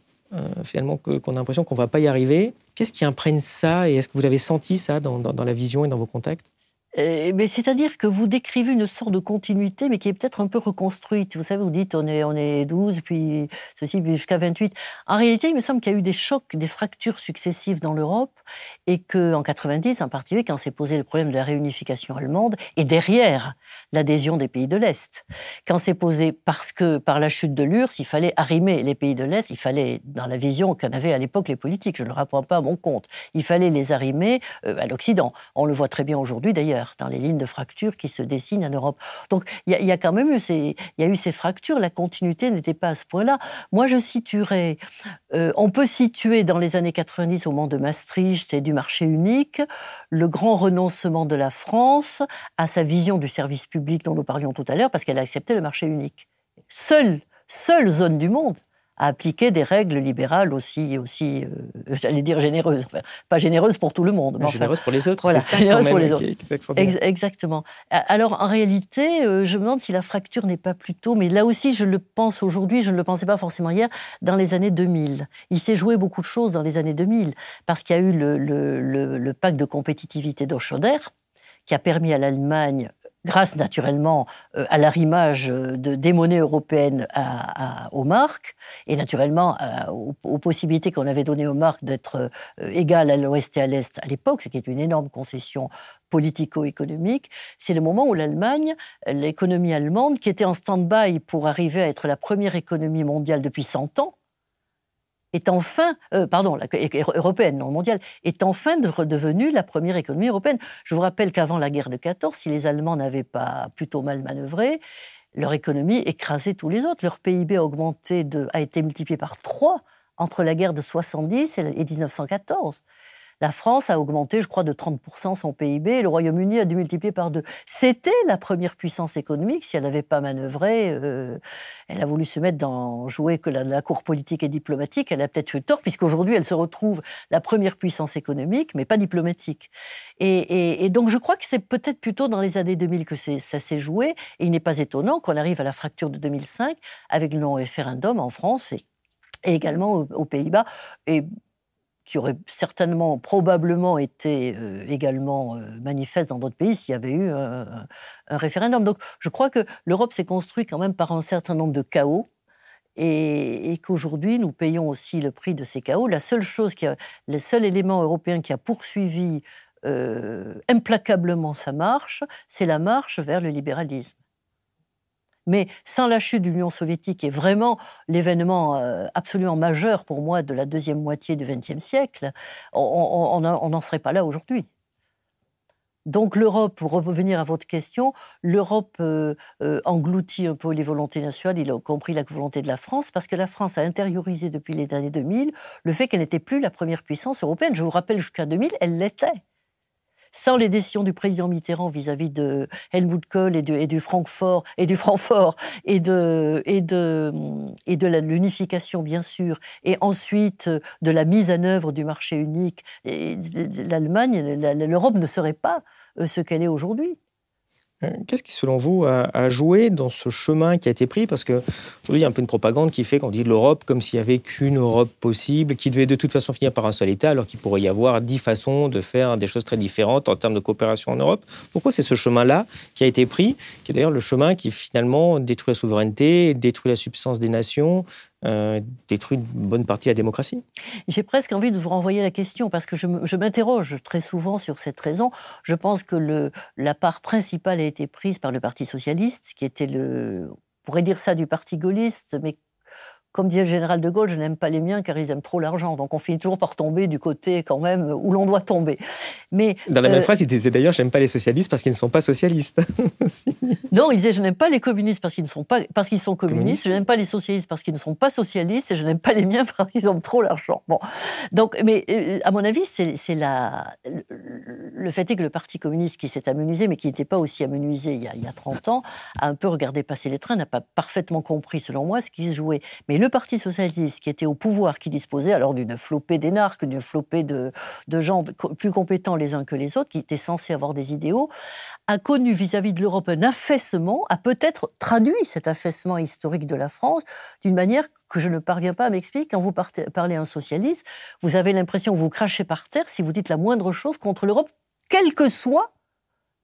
Speaker 2: finalement, qu'on a l'impression qu'on ne va pas y arriver. Qu'est-ce qui imprègne ça, et est-ce que vous l'avez senti ça dans la vision et dans vos contacts?
Speaker 1: Mais c'est-à-dire que vous décrivez une sorte de continuité, mais qui est peut-être un peu reconstruite. Vous savez, vous dites on est 12, puis ceci, puis jusqu'à 28. En réalité, il me semble qu'il y a eu des chocs, des fractures successives dans l'Europe, et qu'en 90, en particulier, quand s'est posé le problème de la réunification allemande, et derrière l'adhésion des pays de l'Est, quand s'est posé, parce que par la chute de l'URSS, il fallait arrimer les pays de l'Est, il fallait, dans la vision qu'en avaient à l'époque les politiques, je ne le reprends pas à mon compte, il fallait les arrimer à l'Occident. On le voit très bien aujourd'hui, d'ailleurs, dans les lignes de fracture qui se dessinent en Europe. Donc, il y a quand même eu ces fractures. La continuité n'était pas à ce point-là. Moi, je situerais... on peut situer dans les années 90, au moment de Maastricht et du marché unique, le grand renoncement de la France à sa vision du service public dont nous parlions tout à l'heure, parce qu'elle a accepté le marché unique. Seule zone du monde à appliquer des règles libérales aussi j'allais dire généreuses. Enfin, pas généreuses pour tout le monde.
Speaker 2: Mais généreuses pour les autres.
Speaker 1: Voilà,
Speaker 2: c'est ça
Speaker 1: généreuses pour
Speaker 2: quand même
Speaker 1: les autres. Exactement. Alors, en réalité, je me demande si la fracture n'est pas plutôt... Mais là aussi, je le pense aujourd'hui, je ne le pensais pas forcément hier, dans les années 2000. Il s'est joué beaucoup de choses dans les années 2000, parce qu'il y a eu le pacte de compétitivité d'Auchoder, qui a permis à l'Allemagne, grâce naturellement à l'arrimage des monnaies européennes aux marques, et naturellement aux possibilités qu'on avait données aux marques d'être égales à l'Ouest et à l'Est à l'époque, ce qui est une énorme concession politico-économique. C'est le moment où l'Allemagne, l'économie allemande, qui était en stand-by pour arriver à être la première économie mondiale depuis 100 ans, est enfin, européenne, non mondiale, est enfin redevenue la première économie européenne. Je vous rappelle qu'avant la guerre de 14, si les Allemands n'avaient pas plutôt mal manœuvré, leur économie écrasait tous les autres. Leur PIB a été multiplié par 3 entre la guerre de 70 et 1914. La France a augmenté, je crois, de 30% son PIB, et le Royaume-Uni a dû multiplier par 2. C'était la première puissance économique. Si elle n'avait pas manœuvré, elle a voulu se mettre jouer que la cour politique et diplomatique, elle a peut-être eu tort, puisqu'aujourd'hui, elle se retrouve la première puissance économique, mais pas diplomatique. Et donc, je crois que c'est peut-être plutôt dans les années 2000 que ça s'est joué, et il n'est pas étonnant qu'on arrive à la fracture de 2005, avec le non-référendum en France et également aux Pays-Bas, et qui aurait certainement, probablement été également manifeste dans d'autres pays s'il y avait eu un référendum. Donc je crois que l'Europe s'est construite quand même par un certain nombre de chaos, et qu'aujourd'hui nous payons aussi le prix de ces chaos. Le seul élément européen qui a poursuivi implacablement sa marche, c'est la marche vers le libéralisme. Mais sans la chute de l'Union soviétique, qui est vraiment l'événement absolument majeur pour moi de la deuxième moitié du XXe siècle, on n'en serait pas là aujourd'hui. Donc l'Europe, pour revenir à votre question, l'Europe engloutit un peu les volontés nationales, y compris la volonté de la France, parce que la France a intériorisé depuis les années 2000 le fait qu'elle n'était plus la première puissance européenne. Je vous rappelle, jusqu'à 2000, elle l'était. Sans les décisions du président Mitterrand vis-à-vis de Helmut Kohl et du Francfort et de l'unification, bien sûr, et ensuite de la mise en œuvre du marché unique, l'Europe ne serait pas ce qu'elle est aujourd'hui.
Speaker 2: Qu'est-ce qui, selon vous, a joué dans ce chemin qui a été pris? Parce qu'aujourd'hui, il y a un peu une propagande qui fait qu'on dit de l'Europe comme s'il n'y avait qu'une Europe possible, qui devait de toute façon finir par un seul État, alors qu'il pourrait y avoir 10 façons de faire des choses très différentes en termes de coopération en Europe. Pourquoi c'est ce chemin-là qui a été pris, qui est d'ailleurs le chemin qui, finalement, détruit la souveraineté, détruit la subsistance des nations, détruit une bonne partie de la démocratie?
Speaker 1: J'ai presque envie de vous renvoyer la question, parce que je m'interroge très souvent sur cette raison. Je pense que la part principale a été prise par le Parti socialiste, qui était on pourrait dire ça du parti gaulliste, mais comme disait le général de Gaulle, je n'aime pas les miens car ils aiment trop l'argent. Donc on finit toujours par tomber du côté quand même où l'on doit tomber. Mais,
Speaker 2: dans la même phrase, il disait d'ailleurs, j'aime pas les socialistes parce qu'ils ne sont pas socialistes.
Speaker 1: Non, il disait, je n'aime pas les communistes parce qu'ils sont communistes, je n'aime pas les socialistes parce qu'ils ne sont pas socialistes, et je n'aime pas les miens parce qu'ils ont trop l'argent. Bon. Donc, mais à mon avis, le fait est que le Parti communiste qui s'est amenuisé, mais qui n'était pas aussi amenuisé il y a 30 ans, a un peu regardé passer les trains, n'a pas parfaitement compris, selon moi, ce qui se jouait. Mais le Parti socialiste, qui était au pouvoir, qui disposait alors d'une flopée d'énarques, d'une flopée de gens plus compétents les uns que les autres, qui étaient censés avoir des idéaux, a connu vis-à-vis de l'Europe un affaissement, a peut-être traduit cet affaissement historique de la France d'une manière que je ne parviens pas à m'expliquer. Quand vous parlez à un socialiste, vous avez l'impression que vous crachez par terre si vous dites la moindre chose contre l'Europe, quelle que soit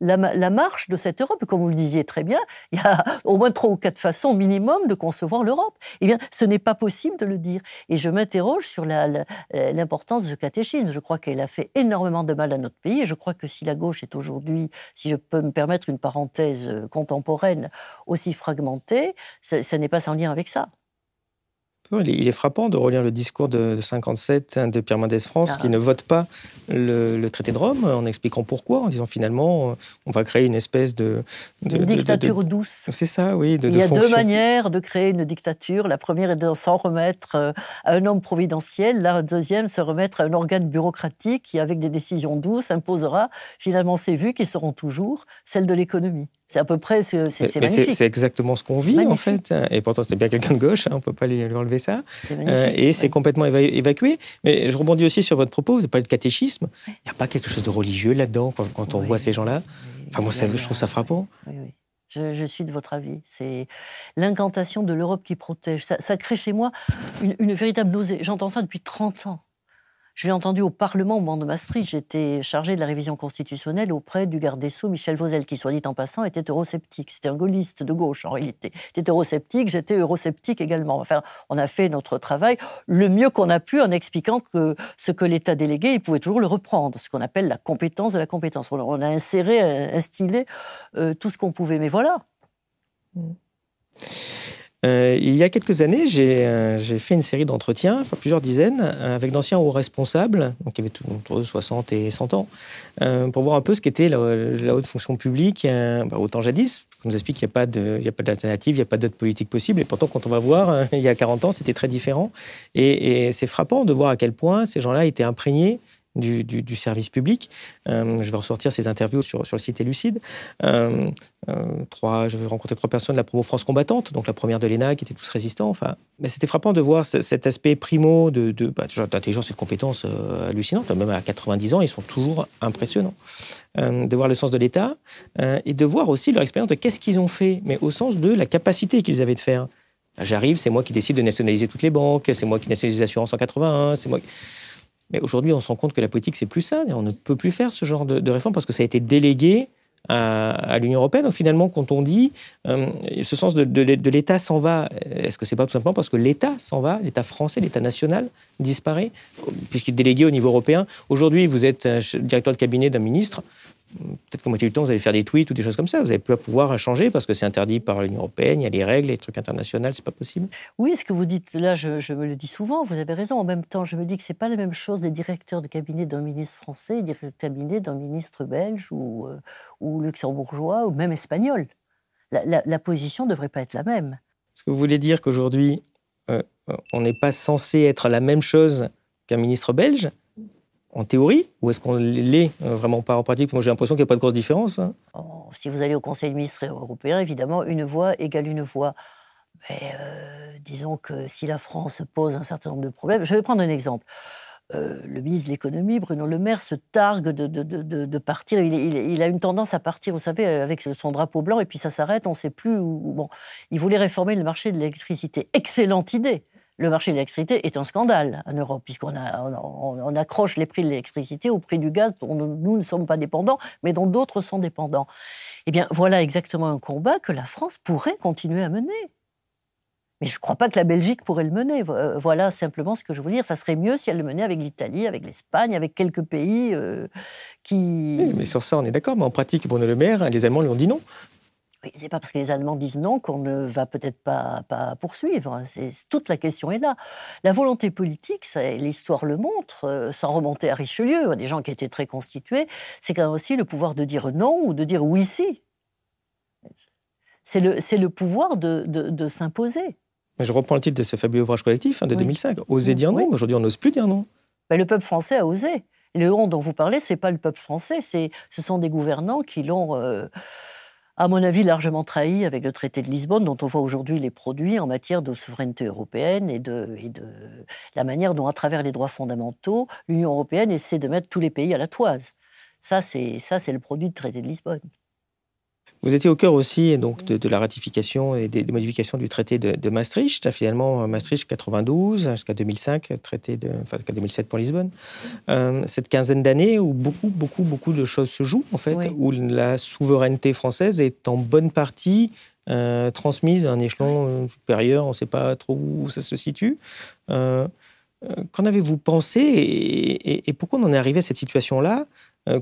Speaker 1: la marche de cette Europe. Comme vous le disiez très bien, il y a au moins 3 ou 4 façons minimum de concevoir l'Europe. Eh bien, ce n'est pas possible de le dire. Et je m'interroge sur l'importance de ce catéchisme. Je crois qu'elle a fait énormément de mal à notre pays. Et je crois que si la gauche est aujourd'hui, si je peux me permettre une parenthèse contemporaine, aussi fragmentée, ça n'est pas sans lien avec ça.
Speaker 2: Il est frappant de relire le discours de 57 de Pierre Mendès France qui ne vote pas le traité de Rome en expliquant pourquoi, en disant finalement on va créer une espèce de
Speaker 1: dictature douce.
Speaker 2: C'est ça, oui.
Speaker 1: Il y a 2 manières de créer une dictature. La première est de s'en remettre à un homme providentiel. La deuxième, se remettre à un organe bureaucratique qui, avec des décisions douces, imposera finalement ses vues qui seront toujours celles de l'économie. C'est à peu près, c'est magnifique.
Speaker 2: C'est exactement ce qu'on vit, magnifique. En fait. Et pourtant, c'est bien quelqu'un de gauche, on ne peut pas lui enlever ça. Et c'est complètement évacué. Mais je rebondis aussi sur votre propos, vous avez parlé de catéchisme. Il n'y a pas quelque chose de religieux là-dedans, quand on voit ces gens-là. Enfin, moi, je trouve ça frappant.
Speaker 1: Oui. Je suis de votre avis. C'est l'incantation de l'Europe qui protège. Ça crée chez moi une véritable nausée. J'entends ça depuis 30 ans. Je l'ai entendu au Parlement au moment de Maastricht. J'étais chargée de la révision constitutionnelle auprès du garde des Sceaux, Michel Vauzel, qui, soit dit en passant, était eurosceptique. C'était un gaulliste de gauche, en réalité. Il était eurosceptique, j'étais eurosceptique également. Enfin, on a fait notre travail le mieux qu'on a pu en expliquant que ce que l'État déléguait, il pouvait toujours le reprendre, ce qu'on appelle la compétence de la compétence. On a inséré, instillé tout ce qu'on pouvait. Mais voilà.
Speaker 2: Il y a quelques années, j'ai fait une série d'entretiens, enfin plusieurs dizaines, avec d'anciens hauts responsables, donc qui avaient entre 60 et 100 ans, pour voir un peu ce qu'était la haute fonction publique, autant jadis. On nous explique qu'il n'y a pas d'alternative, il n'y a pas d'autre politique possible. Et pourtant, quand on va voir, il y a 40 ans, c'était très différent. Et c'est frappant de voir à quel point ces gens-là étaient imprégnés du service public. Je vais ressortir ces interviews sur le site Élucide. Je vais rencontrer 3 personnes de la promo France combattante, donc la première de l'ENA, qui étaient tous résistants. Enfin, mais c'était frappant de voir cet aspect primo d'intelligence et de compétences hallucinantes. Même à 90 ans, ils sont toujours impressionnants. De voir le sens de l'État et de voir aussi leur expérience de qu'est-ce qu'ils ont fait, mais au sens de la capacité qu'ils avaient de faire. J'arrive, c'est moi qui décide de nationaliser toutes les banques, c'est moi qui nationalise les assurances en 81, c'est moi... Mais aujourd'hui, on se rend compte que la politique, c'est plus ça. On ne peut plus faire ce genre de réforme parce que ça a été délégué à l'Union européenne. Donc, finalement, quand on dit ce sens de l'État s'en va, est-ce que c'est pas tout simplement parce que l'État s'en va, l'État français, l'État national disparaît, puisqu'il est délégué au niveau européen? Aujourd'hui, vous êtes directeur de cabinet d'un ministre. Peut-être qu'à moitié du temps, vous allez faire des tweets ou des choses comme ça. Vous n'allez plus pouvoir changer parce que c'est interdit par l'Union européenne, il y a les règles, les trucs internationaux, c'est pas possible.
Speaker 1: Oui, ce que vous dites là, je me le dis souvent, vous avez raison. En même temps, je me dis que c'est pas la même chose des directeurs de cabinet d'un ministre français et des directeurs de cabinet d'un ministre belge ou luxembourgeois ou même espagnol. La position ne devrait pas être la même.
Speaker 2: Est-ce que vous voulez dire qu'aujourd'hui, on n'est pas censé être la même chose qu'un ministre belge ? En théorie, ou est-ce qu'on l'est vraiment pas en pratique? Moi, j'ai l'impression qu'il n'y a pas de grosse différence.
Speaker 1: Si vous allez au Conseil des ministres européen, évidemment, une voix égale une voix. Mais disons que si la France pose un certain nombre de problèmes... Je vais prendre un exemple. Le ministre de l'économie, Bruno Le Maire, se targue de partir. Il a une tendance à partir, vous savez, avec son drapeau blanc, et puis ça s'arrête, on ne sait plus où... Bon, il voulait réformer le marché de l'électricité. Excellente idée. Le marché de l'électricité est un scandale en Europe, puisqu'on on accroche les prix de l'électricité au prix du gaz dont nous ne sommes pas dépendants, mais dont d'autres sont dépendants. Eh bien, voilà exactement un combat que la France pourrait continuer à mener. Mais je ne crois pas que la Belgique pourrait le mener. Voilà simplement ce que je veux dire. Ça serait mieux si elle le menait avec l'Italie, avec l'Espagne, avec quelques pays qui...
Speaker 2: Oui, mais sur ça, on est d'accord. Mais en pratique, Bruno Le Maire, les Allemands lui ont dit non.
Speaker 1: Oui, c'est pas parce que les Allemands disent non qu'on ne va peut-être pas poursuivre. Toute la question est là. La volonté politique, l'histoire le montre, sans remonter à Richelieu, des gens qui étaient très constitués, c'est quand même aussi le pouvoir de dire non ou de dire oui si. C'est le pouvoir de s'imposer.
Speaker 2: Je reprends le titre de ce fabuleux ouvrage collectif de
Speaker 1: Oui.
Speaker 2: 2005. Oser dire non.
Speaker 1: Oui.
Speaker 2: Aujourd'hui, on n'ose plus dire non.
Speaker 1: Ben, le peuple français a osé. Et le on dont vous parlez, c'est pas le peuple français, ce sont des gouvernants qui l'ont, à mon avis, largement trahi avec le traité de Lisbonne, dont on voit aujourd'hui les produits en matière de souveraineté européenne et de la manière dont, à travers les droits fondamentaux, l'Union européenne essaie de mettre tous les pays à la toise. Ça, c'est le produit du traité de Lisbonne.
Speaker 2: Vous étiez au cœur aussi donc, de la ratification et des modifications du traité de Maastricht. Finalement, Maastricht 92 jusqu'à 2005, jusqu'à 2007 pour Lisbonne. Cette quinzaine d'années où beaucoup de choses se jouent, en fait, oui. Où la souveraineté française est en bonne partie transmise à un échelon supérieur, on ne sait pas trop où ça se situe. Qu'en avez-vous pensé et pourquoi on en est arrivé à cette situation-là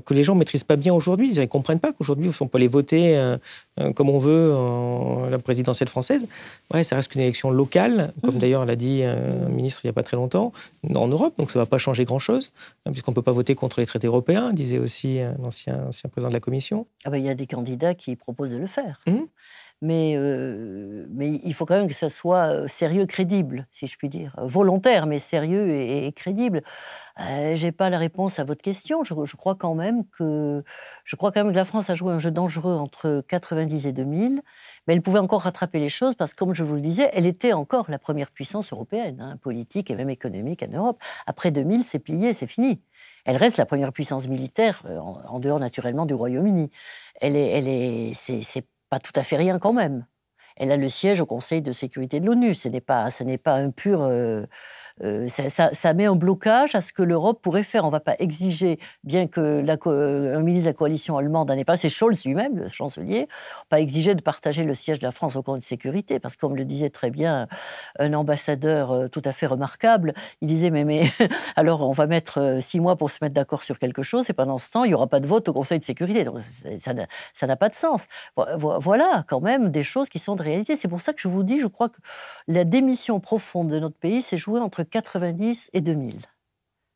Speaker 2: que les gens ne maîtrisent pas bien aujourd'hui? Ils ne comprennent pas qu'aujourd'hui, on peut aller voter comme on veut la présidentielle française. Ouais, ça reste qu'une élection locale, comme d'ailleurs l'a dit un ministre il n'y a pas très longtemps, en Europe, donc ça ne va pas changer grand-chose, puisqu'on ne peut pas voter contre les traités européens, disait aussi un ancien président de la Commission.
Speaker 1: Ah ben, y a des candidats qui proposent de le faire. Mais il faut quand même que ça soit sérieux, crédible, si je puis dire. Volontaire, mais sérieux et crédible. Je n'ai pas la réponse à votre question. Je crois quand même que la France a joué un jeu dangereux entre 90 et 2000, mais elle pouvait encore rattraper les choses parce que, comme je vous le disais, elle était encore la première puissance européenne, politique et même économique en Europe. Après 2000, c'est plié, c'est fini. Elle reste la première puissance militaire, en dehors naturellement du Royaume-Uni. C'est pas tout à fait rien quand même. Elle a le siège au Conseil de sécurité de l'ONU. Ce n'est pas un pur... ça met un blocage à ce que l'Europe pourrait faire. On ne va pas exiger, bien que un ministre de la coalition allemande en ait pas, c'est Scholz lui-même, le chancelier, pas exiger de partager le siège de la France au Conseil de sécurité, parce que comme le disait très bien un ambassadeur tout à fait remarquable, il disait mais alors on va mettre 6 mois pour se mettre d'accord sur quelque chose, et pendant ce temps, il n'y aura pas de vote au Conseil de sécurité. Donc ça n'a pas de sens. Voilà quand même des choses qui sont de réalité. C'est pour ça que je vous dis, je crois que la démission profonde de notre pays s'est jouée entre 90 et 2000.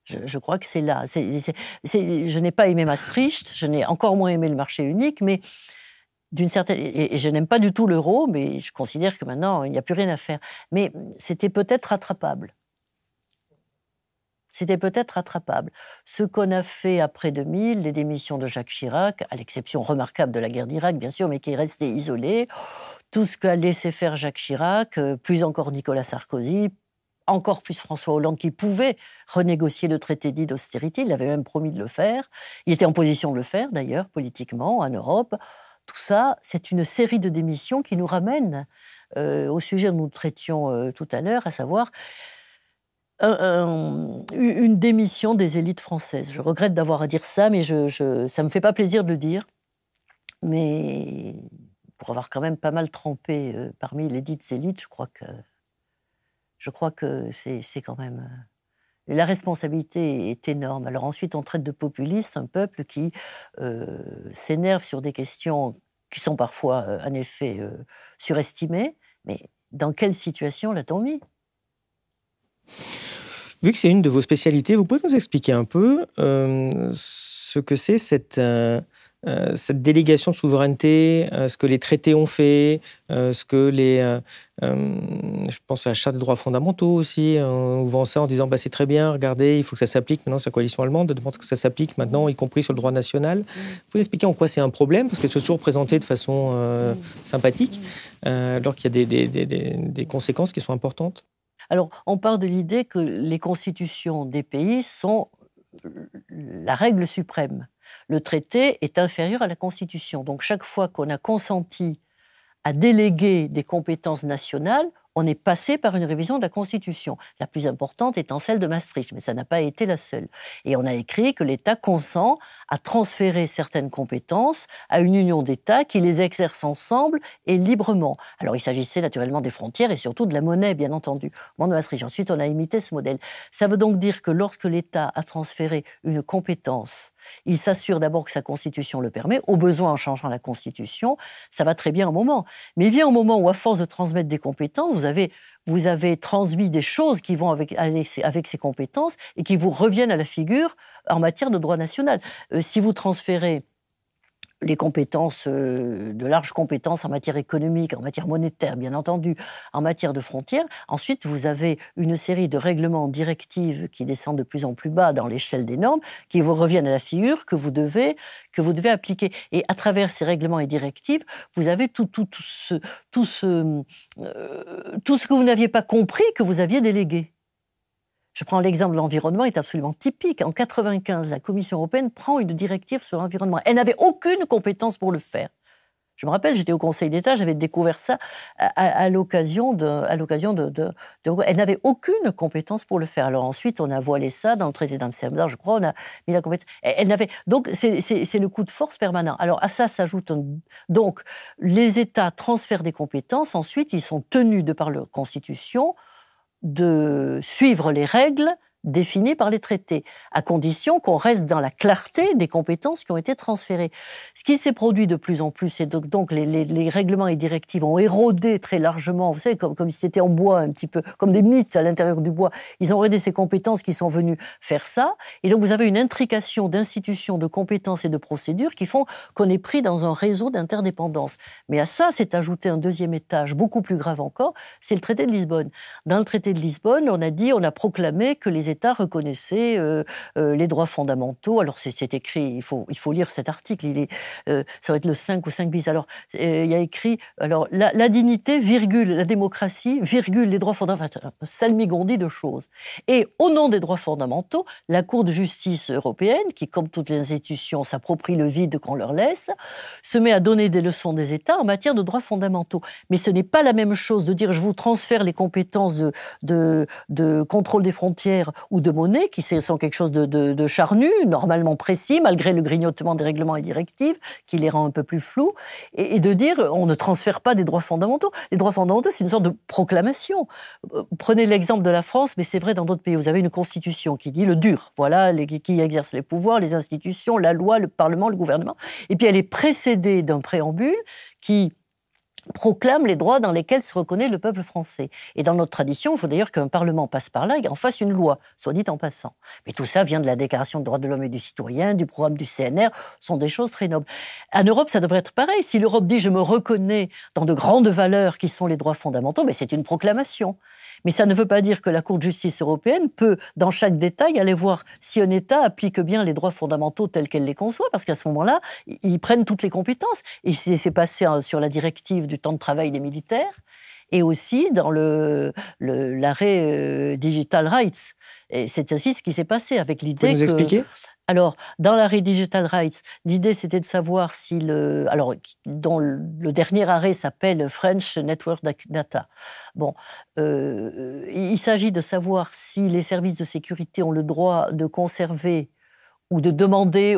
Speaker 1: Je crois que c'est là. Je n'ai pas aimé Maastricht, je n'ai encore moins aimé le marché unique, mais d'une certaine... Et je n'aime pas du tout l'euro, mais je considère que maintenant, il n'y a plus rien à faire. Mais c'était peut-être rattrapable. C'était peut-être rattrapable. Ce qu'on a fait après 2000, les démissions de Jacques Chirac, à l'exception remarquable de la guerre d'Irak, bien sûr, mais qui est resté isolé, tout ce qu'a laissé faire Jacques Chirac, plus encore Nicolas Sarkozy, encore plus François Hollande, qui pouvait renégocier le traité dit d'austérité, il avait même promis de le faire, il était en position de le faire d'ailleurs, politiquement, en Europe. Tout ça, c'est une série de démissions qui nous ramène au sujet que nous traitions tout à l'heure, à savoir une démission des élites françaises. Je regrette d'avoir à dire ça, mais ça ne me fait pas plaisir de le dire. Mais pour avoir quand même pas mal trempé parmi les dites élites, je crois que c'est quand même... La responsabilité est énorme. Alors ensuite, on traite de populiste un peuple qui s'énerve sur des questions qui sont parfois, en effet, surestimées. Mais dans quelle situation l'a-t-on mis ?
Speaker 2: Vu que c'est une de vos spécialités, vous pouvez nous expliquer un peu ce que c'est cette délégation de souveraineté, ce que les traités ont fait, ce que je pense à la Charte des droits fondamentaux aussi, on vend ça en disant c'est très bien, regardez, il faut que ça s'applique maintenant, c'est la coalition allemande demande que ça s'applique maintenant, y compris sur le droit national. Vous pouvez expliquer en quoi c'est un problème, parce que c'est toujours présenté de façon sympathique, alors qu'il y a des conséquences qui sont importantes.
Speaker 1: Alors, on part de l'idée que les constitutions des pays sont la règle suprême. Le traité est inférieur à la Constitution. Donc, chaque fois qu'on a consenti à déléguer des compétences nationales, on est passé par une révision de la Constitution. La plus importante étant celle de Maastricht, mais ça n'a pas été la seule. Et on a écrit que l'État consent à transférer certaines compétences à une union d'États qui les exerce ensemble et librement. Alors, il s'agissait naturellement des frontières et surtout de la monnaie, bien entendu, au moment de Maastricht. Ensuite, on a imité ce modèle. Ça veut donc dire que lorsque l'État a transféré une compétence Il s'assure d'abord que sa Constitution le permet, au besoin en changeant la Constitution, ça va très bien un moment. Mais il vient un moment où, à force de transmettre des compétences, vous avez transmis des choses qui vont avec ces compétences et qui vous reviennent à la figure en matière de droit national. Si vous transférez les compétences, de larges compétences en matière économique, en matière monétaire, bien entendu, en matière de frontières. Ensuite, vous avez une série de règlements, directives qui descendent de plus en plus bas dans l'échelle des normes, qui vous reviennent à la figure que vous devez appliquer. Et à travers ces règlements et directives, vous avez tout ce que vous n'aviez pas compris, que vous aviez délégué. Je prends l'exemple de l'environnement, est absolument typique. En 1995, la Commission européenne prend une directive sur l'environnement. Elle n'avait aucune compétence pour le faire. Je me rappelle, j'étais au Conseil d'État, j'avais découvert ça à l'occasion de... Elle n'avait aucune compétence pour le faire. Alors ensuite, on a voilé ça dans le traité d'Amsterdam, je crois, on a mis la compétence... Elle n'avait... Donc, c'est le coup de force permanent. Alors, à ça s'ajoute... Donc, les États transfèrent des compétences. Ensuite, ils sont tenus, de par leur Constitution, de suivre les règles définies par les traités, à condition qu'on reste dans la clarté des compétences qui ont été transférées. Ce qui s'est produit de plus en plus, c'est donc les règlements et directives ont érodé très largement, vous savez, comme si c'était en bois un petit peu, comme des mythes à l'intérieur du bois. Ils ont érodé ces compétences qui sont venus faire ça, et donc vous avez une intrication d'institutions, de compétences et de procédures qui font qu'on est pris dans un réseau d'interdépendance. Mais à ça s'est ajouté un deuxième étage, beaucoup plus grave encore, c'est le traité de Lisbonne. Dans le traité de Lisbonne, on a proclamé que les États reconnaissaient les droits fondamentaux. Alors, c'est écrit, il faut lire cet article, ça va être le 5 ou 5 bis. Alors, il y a écrit, la dignité, virgule, la démocratie, virgule, les droits fondamentaux, salmigondi de choses. Et au nom des droits fondamentaux, la Cour de justice européenne, qui, comme toutes les institutions, s'approprie le vide qu'on leur laisse, se met à donner des leçons des États en matière de droits fondamentaux. Mais ce n'est pas la même chose de dire, je vous transfère les compétences de contrôle des frontières ou de monnaie, qui sont quelque chose de charnu, normalement précis, malgré le grignotement des règlements et directives, qui les rend un peu plus flous, et de dire, on ne transfère pas des droits fondamentaux. Les droits fondamentaux, c'est une sorte de proclamation. Prenez l'exemple de la France, mais c'est vrai dans d'autres pays. Vous avez une constitution qui dit le dur, voilà, qui exerce les pouvoirs, les institutions, la loi, le Parlement, le gouvernement. Et puis elle est précédée d'un préambule qui proclame les droits dans lesquels se reconnaît le peuple français. Et dans notre tradition, il faut d'ailleurs qu'un Parlement passe par là et en fasse une loi, soit dit en passant. Mais tout ça vient de la Déclaration des droits de l'homme et du citoyen, du programme du CNR, sont des choses très nobles. En Europe, ça devrait être pareil. Si l'Europe dit « je me reconnais dans de grandes valeurs qui sont les droits fondamentaux », c'est une proclamation. Mais ça ne veut pas dire que la Cour de justice européenne peut, dans chaque détail, aller voir si un État applique bien les droits fondamentaux tels qu'elle les conçoit, parce qu'à ce moment-là, ils prennent toutes les compétences. Et c'est passé sur la directive du temps de travail des militaires, et aussi dans l'arrêt Digital Rights. Et c'est aussi ce qui s'est passé avec l'idée que...
Speaker 2: Vous pouvez nous expliquer ?
Speaker 1: Alors, dans l'arrêt Digital Rights, l'idée c'était de savoir si dont le dernier arrêt s'appelle French Network Data. Bon, il s'agit de savoir si les services de sécurité ont le droit de conserver ou de demander,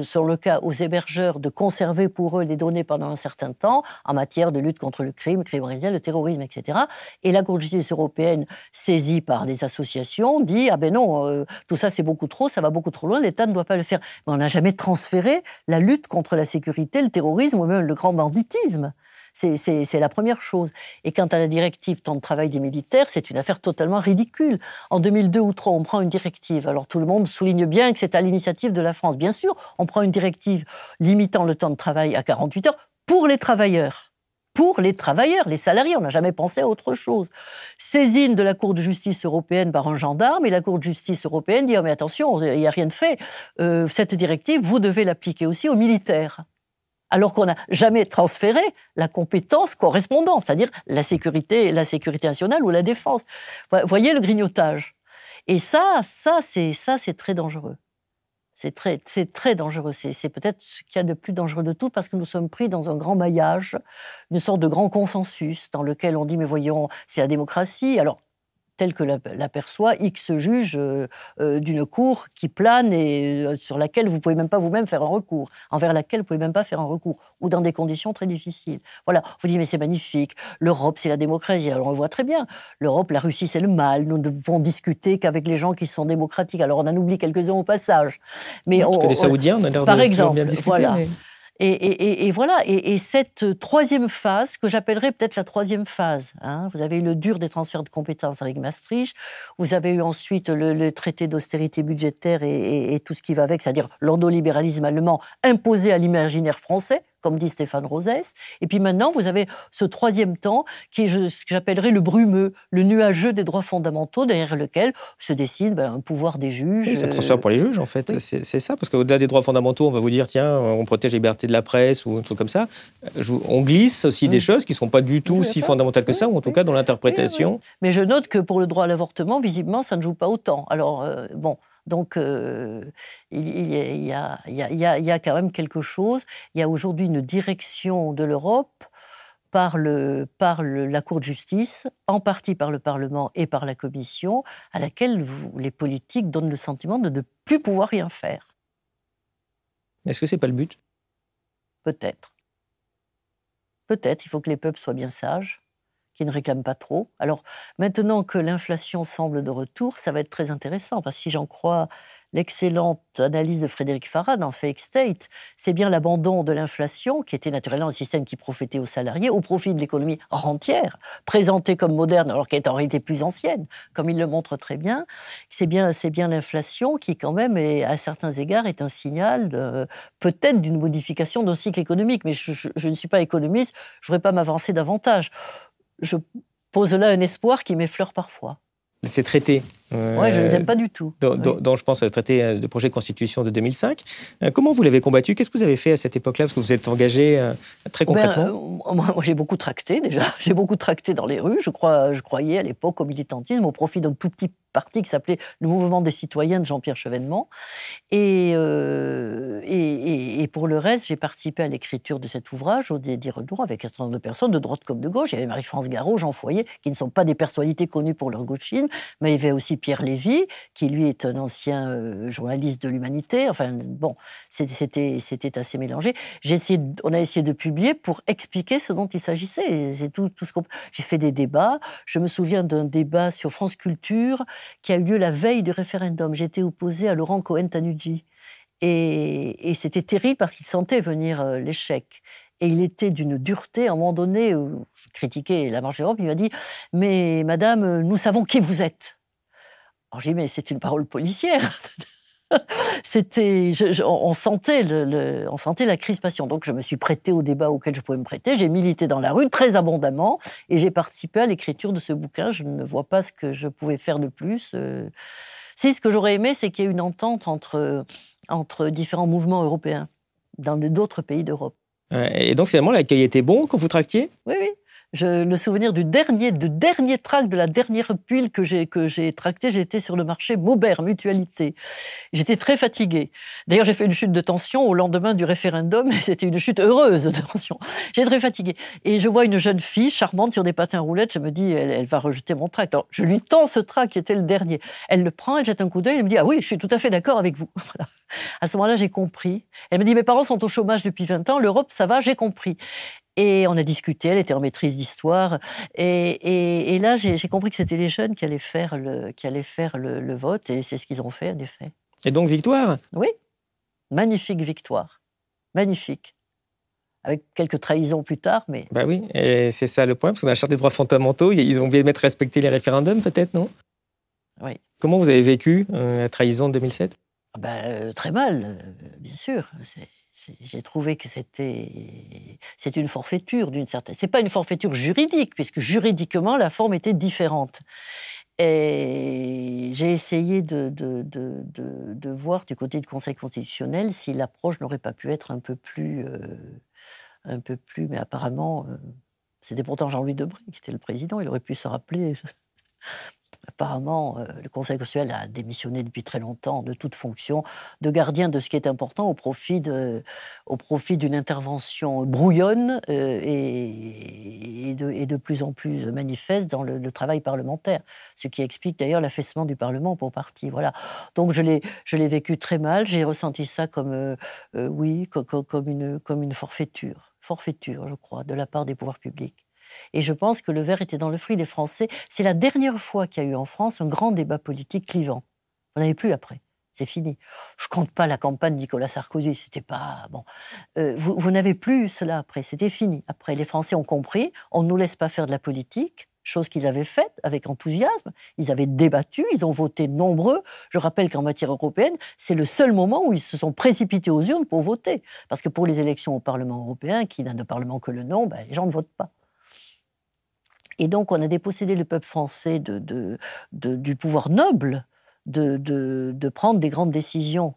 Speaker 1: sur le cas, aux hébergeurs de conserver pour eux les données pendant un certain temps en matière de lutte contre le crime organisé, le terrorisme, etc. Et la Cour de justice européenne, saisie par des associations, dit « Ah ben non, tout ça c'est beaucoup trop, ça va beaucoup trop loin, l'État ne doit pas le faire ». Mais on n'a jamais transféré la lutte contre la sécurité, le terrorisme ou même le grand banditisme. C'est la première chose. Et quant à la directive temps de travail des militaires, c'est une affaire totalement ridicule. En 2002 ou 2003, on prend une directive. Alors tout le monde souligne bien que c'est à l'initiative de la France. Bien sûr, on prend une directive limitant le temps de travail à 48 heures pour les travailleurs. Pour les travailleurs, les salariés, on n'a jamais pensé à autre chose. Saisine de la Cour de justice européenne par un gendarme, et la Cour de justice européenne dit « Oh mais attention, il n'y a rien de fait. Cette directive, vous devez l'appliquer aussi aux militaires ». Alors qu'on n'a jamais transféré la compétence correspondante, c'est-à-dire la sécurité nationale ou la défense. Vous voyez le grignotage. Et ça c'est très dangereux. C'est très dangereux. C'est peut-être ce qu'il y a de plus dangereux de tout, parce que nous sommes pris dans un grand maillage, une sorte de grand consensus dans lequel on dit « mais voyons, c'est la démocratie ». Alors, telle que l'aperçoit X juge d'une cour qui plane et sur laquelle vous ne pouvez même pas vous-même faire un recours, envers laquelle vous ne pouvez même pas faire un recours, ou dans des conditions très difficiles. Voilà, vous dites, mais c'est magnifique, l'Europe, c'est la démocratie. Alors on le voit très bien, l'Europe, la Russie, c'est le mal, nous ne pouvons discuter qu'avec les gens qui sont démocratiques. Alors on en oublie quelques-uns au passage. Mais
Speaker 2: parce que les Saoudiens, on a l'air
Speaker 1: par
Speaker 2: de
Speaker 1: exemple,
Speaker 2: bien discuter.
Speaker 1: Voilà.
Speaker 2: Mais...
Speaker 1: Et voilà, et cette troisième phase, que j'appellerais peut-être la troisième phase, hein, vous avez eu le dur des transferts de compétences avec Maastricht, vous avez eu ensuite le traité d'austérité budgétaire et tout ce qui va avec, c'est-à-dire l'ordolibéralisme allemand imposé à l'imaginaire français, comme dit Stéphane Rosès. Et puis maintenant, vous avez ce troisième temps qui est ce que j'appellerais le brumeux, le nuageux des droits fondamentaux, derrière lequel se dessine un pouvoir des juges.
Speaker 2: Oui, ça transfère pour les juges, en fait. Oui. C'est ça, parce qu'au-delà des droits fondamentaux, on va vous dire, tiens, on protège la liberté de la presse ou un truc comme ça. On glisse aussi des choses qui ne sont pas du tout si fondamentales que ça, ou en tout cas dans l'interprétation.
Speaker 1: Oui. Mais je note que pour le droit à l'avortement, visiblement, ça ne joue pas autant. Alors, bon... Donc, il y a quand même quelque chose. Il y a aujourd'hui une direction de l'Europe par la Cour de justice, en partie par le Parlement et par la Commission, à laquelle les politiques donnent le sentiment de ne plus pouvoir rien faire.
Speaker 2: Est-ce que ce n'est pas le but ?
Speaker 1: Peut-être. Peut-être, il faut que les peuples soient bien sages, qui ne réclament pas trop. Alors, maintenant que l'inflation semble de retour, ça va être très intéressant, parce que si j'en crois l'excellente analyse de Frédéric Farah dans Fake State, c'est bien l'abandon de l'inflation, qui était naturellement un système qui profitait aux salariés, au profit de l'économie rentière, présentée comme moderne, alors qu'elle est en réalité plus ancienne, comme il le montre très bien. C'est bien l'inflation qui, quand même, à certains égards, est un signal peut-être d'une modification d'un cycle économique. Mais je ne suis pas économiste, je ne voudrais pas m'avancer davantage. Je pose là un espoir qui m'effleure parfois.
Speaker 2: Ces traités.
Speaker 1: Oui, je ne les aime pas du tout.
Speaker 2: Dont je pense le traité de projet de constitution de 2005. Comment vous l'avez combattu ? Qu'est-ce que vous avez fait à cette époque-là ? Parce que vous êtes engagé très concrètement.
Speaker 1: Moi, j'ai beaucoup tracté déjà. J'ai beaucoup tracté dans les rues. Je croyais à l'époque au militantisme, au profit d'un tout petit parti qui s'appelait le Mouvement des citoyens de Jean-Pierre Chevènement. Et pour le reste, j'ai participé à l'écriture de cet ouvrage, au Dire Retour, avec un certain nombre de personnes, de droite comme de gauche. Il y avait Marie-France Garot, Jean Foyer, qui ne sont pas des personnalités connues pour leur gauchine, mais il y avait aussi Pierre Lévy, qui lui est un ancien journaliste de l'Humanité. Enfin, bon, c'était assez mélangé. On a essayé de publier pour expliquer ce dont il s'agissait. C'est tout ce qu'on... J'ai fait des débats. Je me souviens d'un débat sur France Culture qui a eu lieu la veille du référendum. J'étais opposée à Laurent Cohen-Tanucci. Et c'était terrible parce qu'il sentait venir l'échec. Et il était d'une dureté, à un moment donné, critiquer la marche d'Europe, il m'a dit « Mais madame, nous savons qui vous êtes ». Alors j'ai dit « Mais c'est une parole policière ». On sentait la crispation. Donc je me suis prêtée au débat auquel je pouvais me prêter. J'ai milité dans la rue très abondamment et j'ai participé à l'écriture de ce bouquin. Je ne vois pas ce que je pouvais faire de plus. Si, ce que j'aurais aimé, c'est qu'il y ait une entente entre différents mouvements européens dans d'autres pays d'Europe.
Speaker 2: Et donc finalement, l'accueil était bon quand vous tractiez ?
Speaker 1: Oui. Le souvenir du dernier tract de la dernière pile que j'ai tracté, j'étais sur le marché Maubert, Mutualité. J'étais très fatiguée. D'ailleurs, j'ai fait une chute de tension au lendemain du référendum, et c'était une chute heureuse de tension. J'étais très fatiguée. Et je vois une jeune fille charmante sur des patins roulettes, je me dis, elle va rejeter mon tract. Alors, je lui tends ce tract qui était le dernier. Elle le prend, elle jette un coup d'œil, elle me dit « Ah oui, je suis tout à fait d'accord avec vous. » Voilà. À ce moment-là, j'ai compris. Elle me dit « Mes parents sont au chômage depuis 20 ans, l'Europe, ça va, j'ai compris. » Et on a discuté, elle était en maîtrise d'histoire. Et là, j'ai compris que c'était les jeunes qui allaient faire le vote, et c'est ce qu'ils ont fait, en effet.
Speaker 2: Et donc, victoire ?
Speaker 1: Oui, magnifique victoire. Magnifique. Avec quelques trahisons plus tard, mais...
Speaker 2: Bah oui, et c'est ça le problème, parce qu'on a la Charte des droits fondamentaux, ils ont oublié de mettre respecter les référendums, peut-être, non ?
Speaker 1: Oui.
Speaker 2: Comment vous avez vécu la trahison de 2007 ?
Speaker 1: Très mal, bien sûr. J'ai trouvé que c'est une forfaiture d'une certaine... C'est pas une forfaiture juridique, puisque juridiquement, la forme était différente. Et j'ai essayé de voir du côté du Conseil constitutionnel si l'approche n'aurait pas pu être un peu plus... mais apparemment, c'était pourtant Jean-Louis Debré qui était le président, il aurait pu se rappeler Apparemment, le Conseil constitutionnel a démissionné depuis très longtemps de toute fonction de gardien de ce qui est important au profit d'une intervention brouillonne et de plus en plus manifeste dans le travail parlementaire, ce qui explique d'ailleurs l'affaissement du Parlement pour partie. Voilà. Donc je l'ai vécu très mal, j'ai ressenti ça comme, comme une forfaiture, je crois, de la part des pouvoirs publics. Et je pense que le ver était dans le fruit des Français. C'est la dernière fois qu'il y a eu en France un grand débat politique clivant. On n'en avait plus après. C'est fini. Je ne compte pas la campagne de Nicolas Sarkozy. C'était pas bon. Vous n'avez plus cela après. C'était fini. Après, les Français ont compris. On ne nous laisse pas faire de la politique. Chose qu'ils avaient faite avec enthousiasme. Ils avaient débattu. Ils ont voté nombreux. Je rappelle qu'en matière européenne, c'est le seul moment où ils se sont précipités aux urnes pour voter. Parce que pour les élections au Parlement européen, qui n'a de Parlement que le nom, les gens ne votent pas. Et donc, on a dépossédé le peuple français du pouvoir noble de prendre des grandes décisions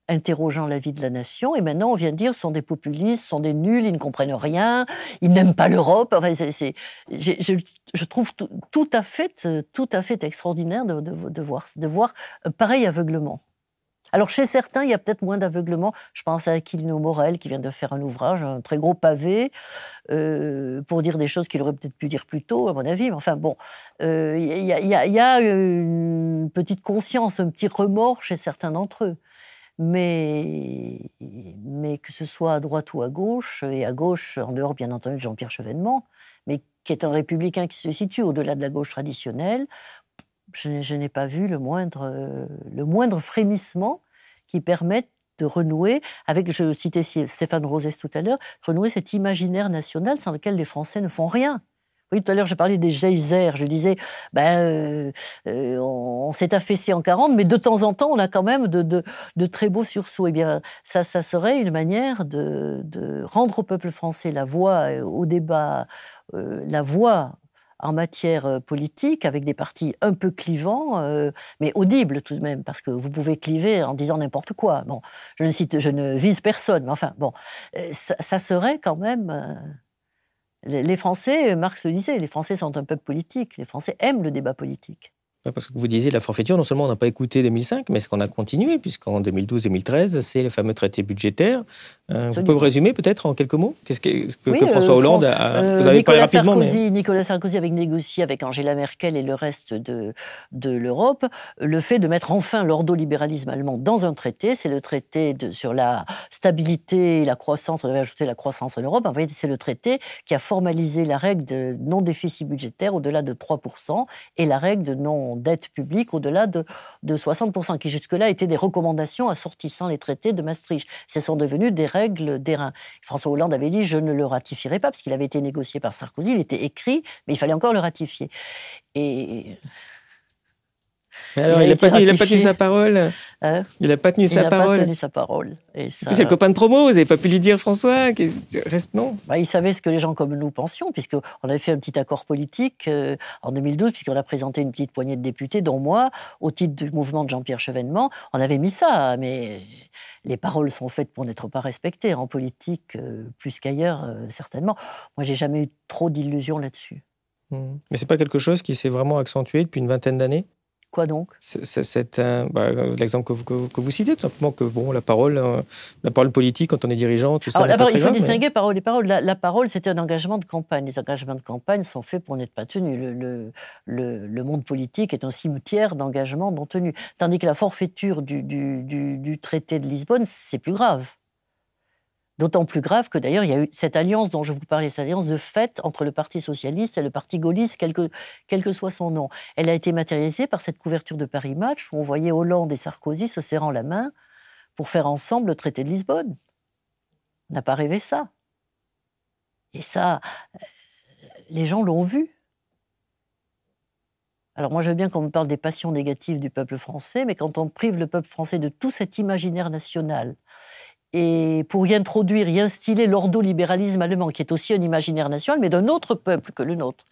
Speaker 1: interrogeant la vie de la nation. Et maintenant, on vient dire ce sont des populistes, ce sont des nuls, ils ne comprennent rien, ils n'aiment pas l'Europe. Enfin, je trouve tout à fait extraordinaire de voir un pareil aveuglement. Alors, chez certains, il y a peut-être moins d'aveuglement. Je pense à Aquilino Morel, qui vient de faire un ouvrage, un très gros pavé, pour dire des choses qu'il aurait peut-être pu dire plus tôt, à mon avis. Mais enfin, bon, il y a une petite conscience, un petit remords chez certains d'entre eux. Mais que ce soit à droite ou à gauche, et à gauche, en dehors, bien entendu, de Jean-Pierre Chevènement, mais qui est un républicain qui se situe au-delà de la gauche traditionnelle, je n'ai pas vu le moindre frémissement qui permette de renouer avec, je citais Stéphane Rosès tout à l'heure, renouer cet imaginaire national sans lequel les Français ne font rien. Oui, tout à l'heure, j'ai parlé des geysers. Je disais, on s'est affaissé en 40, mais de temps en temps, on a quand même de très beaux sursauts. Eh bien, ça serait une manière de rendre au peuple français la voix au débat, la voix en matière politique, avec des partis un peu clivants, mais audibles tout de même, parce que vous pouvez cliver en disant n'importe quoi. Bon, je ne vise personne, mais enfin, bon, ça serait quand même... Les Français, Marx le disait, les Français sont un peuple politique, les Français aiment le débat politique.
Speaker 2: Parce que vous disiez la forfaiture, non seulement on n'a pas écouté 2005, mais ce qu'on a continué, puisqu'en 2012-2013, c'est le fameux traité budgétaire. Vous pouvez résumer peut-être en quelques mots que François Hollande a... Vous avez parlé rapidement,
Speaker 1: Nicolas Sarkozy avait négocié avec Angela Merkel et le reste de l'Europe le fait de mettre enfin l'ordolibéralisme allemand dans un traité. C'est le traité sur la stabilité et la croissance. On avait ajouté la croissance en Europe. En fait, c'est le traité qui a formalisé la règle de non-déficit budgétaire au-delà de 3% et la règle de non-dette publique au-delà de 60%, qui jusque-là étaient des recommandations assortissant les traités de Maastricht. Ce sont devenus des règles d'airain. François Hollande avait dit « je ne le ratifierai pas » parce qu'il avait été négocié par Sarkozy, il était écrit, mais il fallait encore le ratifier. Et...
Speaker 2: Alors, il n'a pas tenu sa parole. Il n'a pas tenu sa parole.
Speaker 1: Il n'a pas tenu sa parole.
Speaker 2: C'est le copain de promo, vous n'avez pas pu lui dire, François, reste non.
Speaker 1: Il savait ce que les gens comme nous pensions, puisqu'on avait fait un petit accord politique en 2012, puisqu'on a présenté une petite poignée de députés, dont moi, au titre du mouvement de Jean-Pierre Chevènement. On avait mis ça, mais les paroles sont faites pour n'être pas respectées, en politique, plus qu'ailleurs, certainement. Moi, j'ai jamais eu trop d'illusions là-dessus.
Speaker 2: Mais c'est pas quelque chose qui s'est vraiment accentué depuis une vingtaine d'années ?
Speaker 1: Quoi donc ?
Speaker 2: C'est l'exemple que vous citez, tout simplement que la parole politique, quand on est dirigeant, tout ça.
Speaker 1: Alors, il faut distinguer parole et parole. La parole, c'était un engagement de campagne. Les engagements de campagne sont faits pour n'être pas tenus. Le monde politique est un cimetière d'engagements non tenus. Tandis que la forfaiture du traité de Lisbonne, c'est plus grave. D'autant plus grave que d'ailleurs, il y a eu cette alliance dont je vous parlais, cette alliance de fait entre le Parti socialiste et le Parti gaulliste, quel que soit son nom. Elle a été matérialisée par cette couverture de Paris Match où on voyait Hollande et Sarkozy se serrant la main pour faire ensemble le traité de Lisbonne. On n'a pas rêvé ça. Et ça, les gens l'ont vu. Alors moi, je veux bien qu'on me parle des passions négatives du peuple français, mais quand on prive le peuple français de tout cet imaginaire national, et pour y introduire, y instiller l'ordolibéralisme allemand, qui est aussi un imaginaire national, mais d'un autre peuple que le nôtre.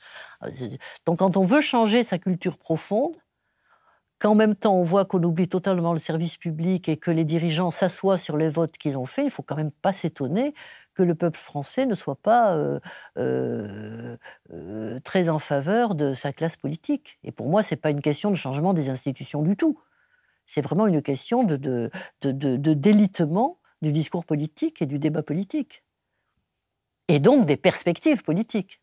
Speaker 1: Donc quand on veut changer sa culture profonde, qu'en même temps on voit qu'on oublie totalement le service public et que les dirigeants s'assoient sur les votes qu'ils ont faits, il ne faut quand même pas s'étonner que le peuple français ne soit pas très en faveur de sa classe politique. Et pour moi, ce n'est pas une question de changement des institutions du tout. C'est vraiment une question de délitement du discours politique et du débat politique. Et donc des perspectives politiques.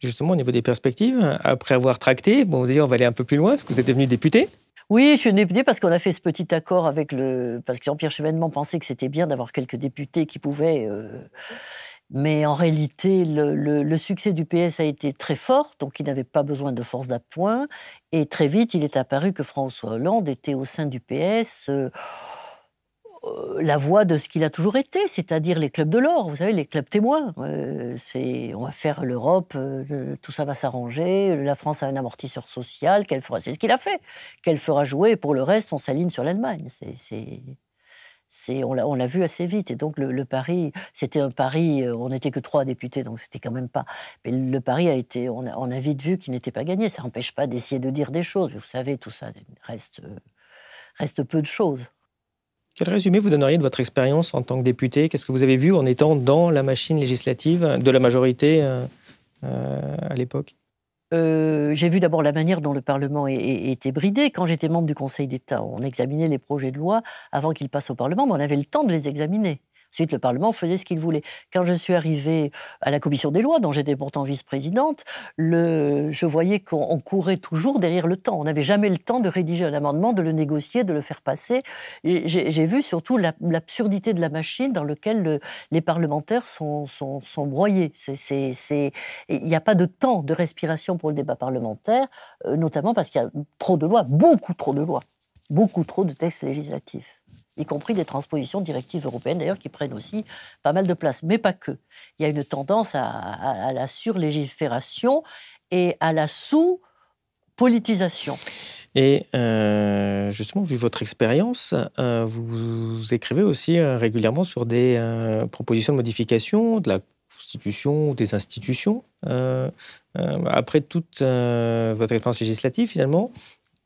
Speaker 2: Justement, au niveau des perspectives, après avoir tracté, bon, vous dites on va aller un peu plus loin, parce que vous êtes devenu député.
Speaker 1: Oui, je suis députée parce qu'on a fait ce petit accord avec parce que Jean-Pierre Chevènement pensait que c'était bien d'avoir quelques députés qui pouvaient... Mais en réalité, le succès du PS a été très fort, donc il n'avait pas besoin de force d'appoint. Et très vite, il est apparu que François Hollande était au sein du PS... la voix de ce qu'il a toujours été, c'est-à-dire les clubs de l'or, vous savez, les clubs témoins. On va faire l'Europe, tout ça va s'arranger, la France a un amortisseur social, c'est ce qu'il a fait, qu'elle fera jouer, et pour le reste, on s'aligne sur l'Allemagne. On l'a vu assez vite, et donc le pari, c'était un pari, on n'était que 3 députés, donc c'était quand même pas... Mais le pari a été, on a vite vu qu'il n'était pas gagné, ça n'empêche pas d'essayer de dire des choses, vous savez, tout ça reste peu de choses.
Speaker 2: Quel résumé vous donneriez de votre expérience en tant que député? Qu'est-ce que vous avez vu en étant dans la machine législative de la majorité à l'époque?
Speaker 1: J'ai vu d'abord la manière dont le Parlement était bridé. Quand j'étais membre du Conseil d'État, on examinait les projets de loi avant qu'ils passent au Parlement, mais on avait le temps de les examiner. Ensuite, le Parlement faisait ce qu'il voulait. Quand je suis arrivée à la Commission des lois, dont j'étais pourtant vice-présidente, je voyais qu'on courait toujours derrière le temps. On n'avait jamais le temps de rédiger un amendement, de le négocier, de le faire passer. J'ai vu surtout l'absurdité de la machine dans laquelle les parlementaires sont broyés. Il n'y a pas de temps de respiration pour le débat parlementaire, notamment parce qu'il y a trop de lois, beaucoup trop de lois, beaucoup trop de textes législatifs, y compris des transpositions de directives européennes, d'ailleurs, qui prennent aussi pas mal de place. Mais pas que. Il y a une tendance à la surlégifération et à la sous-politisation.
Speaker 2: Et justement, vu votre expérience, vous écrivez aussi régulièrement sur des propositions de modification de la Constitution ou des institutions. Après toute votre expérience législative, finalement,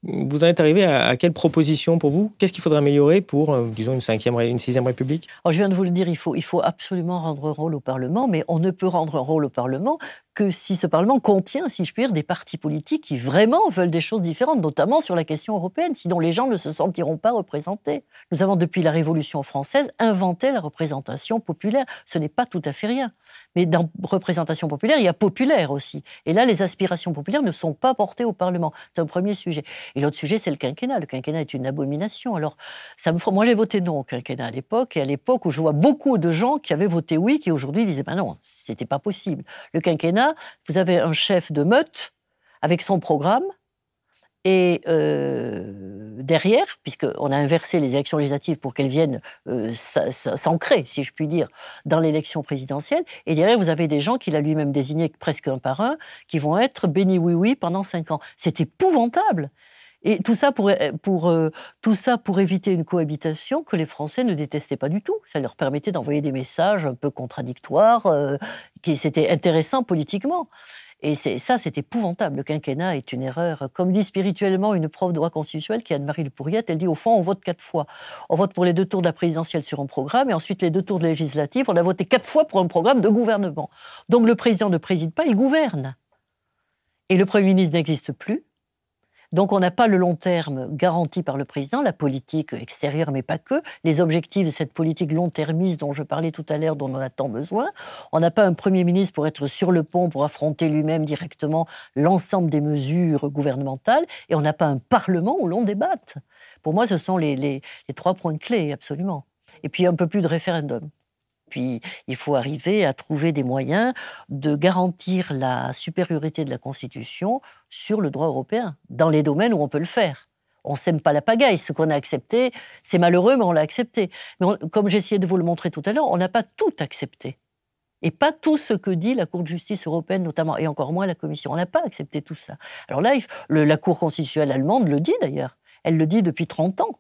Speaker 2: vous en êtes arrivé à quelle proposition pour vous? Qu'est-ce qu'il faudrait améliorer pour, disons, une 6e République?
Speaker 1: Alors, je viens de vous le dire, il faut absolument rendre un rôle au Parlement, mais on ne peut rendre un rôle au Parlement que si ce Parlement contient, si je puis dire, des partis politiques qui vraiment veulent des choses différentes, notamment sur la question européenne, sinon les gens ne se sentiront pas représentés. Nous avons, depuis la Révolution française, inventé la représentation populaire. Ce n'est pas tout à fait rien. Mais dans représentation populaire, il y a populaire aussi. Et là, les aspirations populaires ne sont pas portées au Parlement. C'est un premier sujet. Et l'autre sujet, c'est le quinquennat. Le quinquennat est une abomination. Alors, moi, j'ai voté non au quinquennat à l'époque, et à l'époque où je vois beaucoup de gens qui avaient voté oui, qui aujourd'hui disaient ben non, c'était pas possible. Le quinquennat, vous avez un chef de meute avec son programme, et derrière, puisqu'on a inversé les élections législatives pour qu'elles viennent s'ancrer, si je puis dire, dans l'élection présidentielle, et derrière, vous avez des gens qu'il a lui-même désignés presque un par un, qui vont être bénis oui-oui pendant 5 ans. C'est épouvantable. Et tout ça pour éviter une cohabitation que les Français ne détestaient pas du tout. Ça leur permettait d'envoyer des messages un peu contradictoires, qui c'était intéressant politiquement. Et c'est épouvantable. Le quinquennat est une erreur. Comme dit spirituellement une prof de droit constitutionnel, qui est Anne-Marie Le Pourriette, elle dit au fond, on vote 4 fois. On vote pour les 2 tours de la présidentielle sur un programme, et ensuite les 2 tours de législative, on a voté 4 fois pour un programme de gouvernement. Donc le président ne préside pas, il gouverne. Et le Premier ministre n'existe plus. Donc on n'a pas le long terme garanti par le président, la politique extérieure, mais pas que, les objectifs de cette politique long-termiste dont je parlais tout à l'heure, dont on a tant besoin. On n'a pas un Premier ministre pour être sur le pont, pour affronter lui-même directement l'ensemble des mesures gouvernementales, et on n'a pas un Parlement où l'on débatte. Pour moi, ce sont les 3 points clés, absolument. Et puis un peu plus de référendum. Puis, il faut arriver à trouver des moyens de garantir la supériorité de la Constitution sur le droit européen, dans les domaines où on peut le faire. On ne sème pas la pagaille. Ce qu'on a accepté, c'est malheureux, mais on l'a accepté. Mais comme j'essayais de vous le montrer tout à l'heure, on n'a pas tout accepté. Et pas tout ce que dit la Cour de justice européenne, notamment, et encore moins la Commission. On n'a pas accepté tout ça. Alors là, la Cour constitutionnelle allemande le dit d'ailleurs. Elle le dit depuis 30 ans.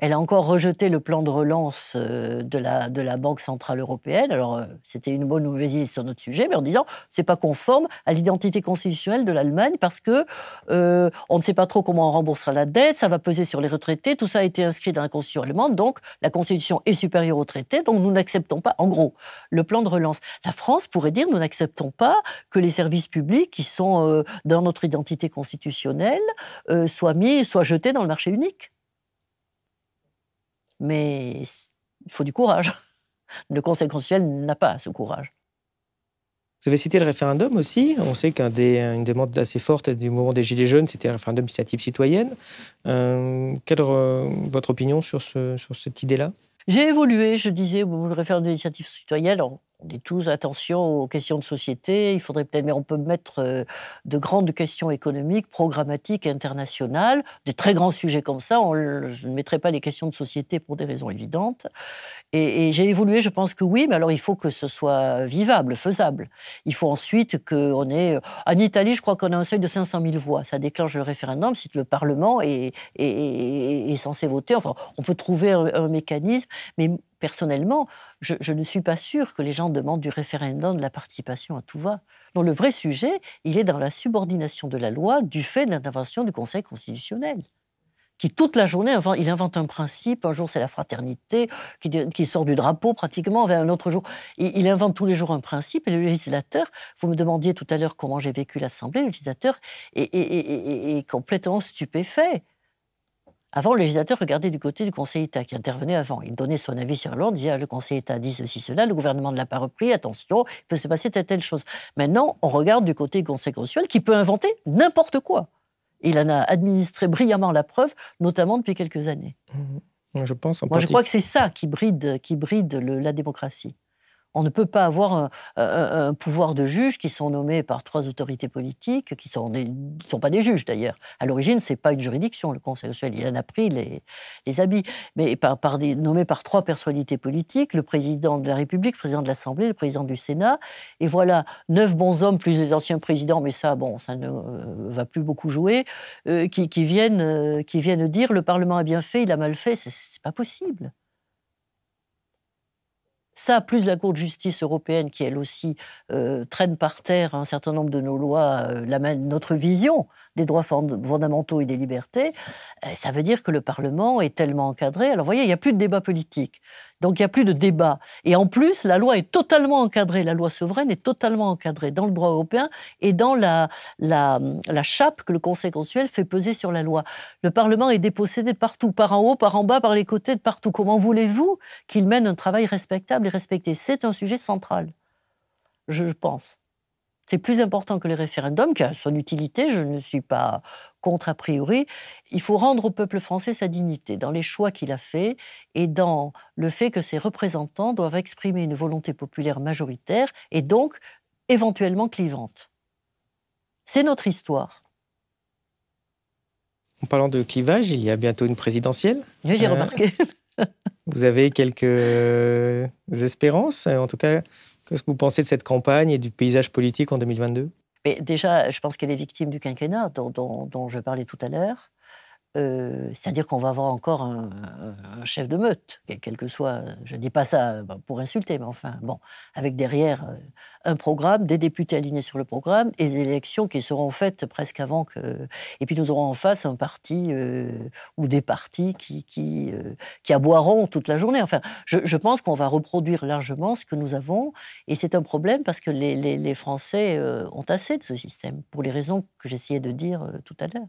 Speaker 1: Elle a encore rejeté le plan de relance de la Banque centrale européenne. Alors, c'était une bonne ou mauvaise idée sur notre sujet, mais en disant c'est pas conforme à l'identité constitutionnelle de l'Allemagne parce que on ne sait pas trop comment on remboursera la dette, ça va peser sur les retraités, tout ça a été inscrit dans la Constitution allemande, donc la Constitution est supérieure au traité, donc nous n'acceptons pas, en gros, le plan de relance. La France pourrait dire nous n'acceptons pas que les services publics qui sont dans notre identité constitutionnelle soient jetés dans le marché unique. Mais il faut du courage. Le Conseil constitutionnel n'a pas ce courage.
Speaker 2: Vous avez cité le référendum aussi. On sait qu'une demande assez forte du mouvement des Gilets jaunes, c'était le référendum d'initiative citoyenne. Quelle est votre opinion sur cette idée-là?
Speaker 1: J'ai évolué, je disais, le référendum d'initiative citoyenne, on dit tous attention aux questions de société, il faudrait peut-être, mais on peut mettre de grandes questions économiques, programmatiques, internationales, des très grands sujets comme ça, je ne mettrai pas les questions de société pour des raisons évidentes. Et j'ai évolué, je pense que oui, mais alors il faut que ce soit vivable, faisable. Il faut ensuite qu'on ait... En Italie, je crois qu'on a un seuil de 500 000 voix. Ça déclenche le référendum si le Parlement est censé voter. Enfin, on peut trouver un mécanisme, mais personnellement, je ne suis pas sûre que les gens demandent du référendum, de la participation à tout va. Donc le vrai sujet, il est dans la subordination de la loi du fait de l'intervention du Conseil constitutionnel, qui toute la journée, il invente un principe, un jour c'est la fraternité, qui sort du drapeau pratiquement, un autre jour, il invente tous les jours un principe, et le législateur, vous me demandiez tout à l'heure comment j'ai vécu l'Assemblée, le législateur est complètement stupéfait. Avant, le législateur regardait du côté du Conseil d'État qui intervenait avant. Il donnait son avis sur la loi, il disait le Conseil d'État dit ceci, cela, le gouvernement ne l'a pas repris, attention, il peut se passer telle chose. Maintenant, on regarde du côté du Conseil constitutionnel qui peut inventer n'importe quoi. Il en a administré brillamment la preuve, notamment depuis quelques années.
Speaker 2: Je pense
Speaker 1: je crois que c'est ça qui bride la démocratie. On ne peut pas avoir un pouvoir de juges qui sont nommés par 3 autorités politiques, qui ne sont pas des juges d'ailleurs. À l'origine, ce n'est pas une juridiction, le Conseil constitutionnel. Il en a pris les habits. Mais nommés par 3 personnalités politiques, le président de la République, le président de l'Assemblée, le président du Sénat. Et voilà, 9 bons hommes plus les anciens présidents, mais ça ne va plus beaucoup jouer, qui viennent dire le Parlement a bien fait, il a mal fait. C'est pas possible. Ça, plus la Cour de justice européenne, qui elle aussi traîne par terre un certain nombre de nos lois, notre vision des droits fondamentaux et des libertés, ça veut dire que le Parlement est tellement encadré. Alors vous voyez, il n'y a plus de débat politique, donc il n'y a plus de débat. Et en plus, la loi est totalement encadrée, la loi souveraine est totalement encadrée dans le droit européen et dans la chape que le Conseil constitutionnel fait peser sur la loi. Le Parlement est dépossédé de partout, par en haut, par en bas, par les côtés, de partout. Comment voulez-vous qu'il mène un travail respectable et respecté? C'est un sujet central, je pense. C'est plus important que les référendums, qui a son utilité, je ne suis pas contre a priori. Il faut rendre au peuple français sa dignité dans les choix qu'il a faits et dans le fait que ses représentants doivent exprimer une volonté populaire majoritaire et donc éventuellement clivante. C'est notre histoire.
Speaker 2: En parlant de clivage, il y a bientôt une présidentielle.
Speaker 1: Oui, j'ai remarqué.
Speaker 2: Vous avez quelques espérances, en tout cas. Qu'est-ce que vous pensez de cette campagne et du paysage politique en 2022 ?
Speaker 1: Mais déjà, je pense qu'elle est victime du quinquennat dont je parlais tout à l'heure. C'est-à-dire qu'on va avoir encore un chef de meute, quel que soit, je ne dis pas ça pour insulter, mais enfin, bon, avec derrière un programme, des députés alignés sur le programme, et des élections qui seront faites presque avant que... Et puis nous aurons en face un parti ou des partis qui aboieront toute la journée. Enfin, je pense qu'on va reproduire largement ce que nous avons, et c'est un problème parce que les Français ont assez de ce système, pour les raisons que j'essayais de dire tout à l'heure.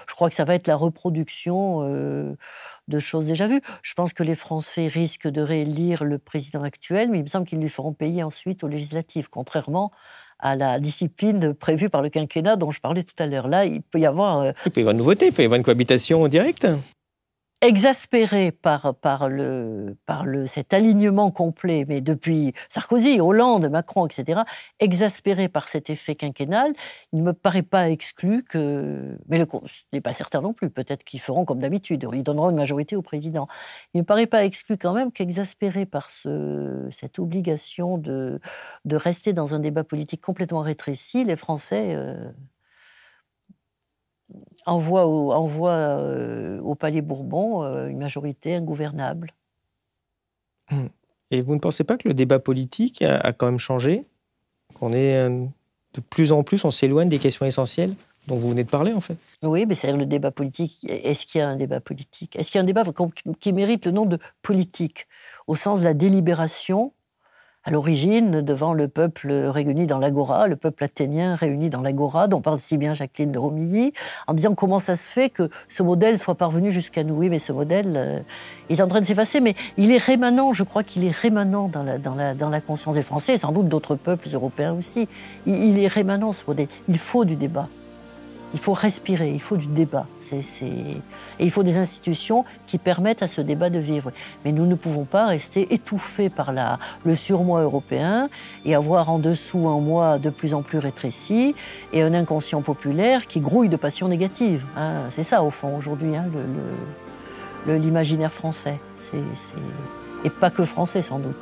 Speaker 1: Je crois que ça va être la reproduction de choses déjà vues. Je pense que les Français risquent de réélire le président actuel, mais il me semble qu'ils lui feront payer ensuite aux législatives, contrairement à la discipline prévue par le quinquennat dont je parlais tout à l'heure. Là, il peut y avoir...
Speaker 2: Il peut y avoir une nouveauté, il peut y avoir une cohabitation en direct.
Speaker 1: Exaspéré par cet alignement complet, mais depuis Sarkozy, Hollande, Macron, etc., exaspéré par cet effet quinquennal, il ne me paraît pas exclu que... Mais ce n'est pas certain non plus, peut-être qu'ils feront comme d'habitude, ils donneront une majorité au président. Il ne me paraît pas exclu quand même qu'exaspéré par cette obligation de rester dans un débat politique complètement rétréci, les Français... envoie au Palais Bourbon une majorité ingouvernable.
Speaker 2: Et vous ne pensez pas que le débat politique a quand même changé? Qu'on est de plus en plus, on s'éloigne des questions essentielles dont vous venez de parler, en fait?
Speaker 1: Oui, mais c'est-à-dire le débat politique. Est-ce qu'il y a un débat politique? Est-ce qu'il y a un débat qui mérite le nom de politique, au sens de la délibération, à l'origine, devant le peuple réuni dans l'Agora, le peuple athénien réuni dans l'Agora, dont parle si bien Jacqueline de Romilly, en disant comment ça se fait que ce modèle soit parvenu jusqu'à nous. Oui, mais ce modèle, il est en train de s'effacer, mais il est rémanent, je crois qu'il est rémanent dans la conscience des Français, et sans doute d'autres peuples européens aussi. Il est rémanent, ce modèle. Il faut du débat. Il faut respirer, il faut du débat. Et il faut des institutions qui permettent à ce débat de vivre. Mais nous ne pouvons pas rester étouffés par le surmoi européen et avoir en dessous un moi de plus en plus rétréci et un inconscient populaire qui grouille de passions négatives. Hein. C'est ça, au fond, aujourd'hui, hein, l'imaginaire français. Et pas que français, sans doute.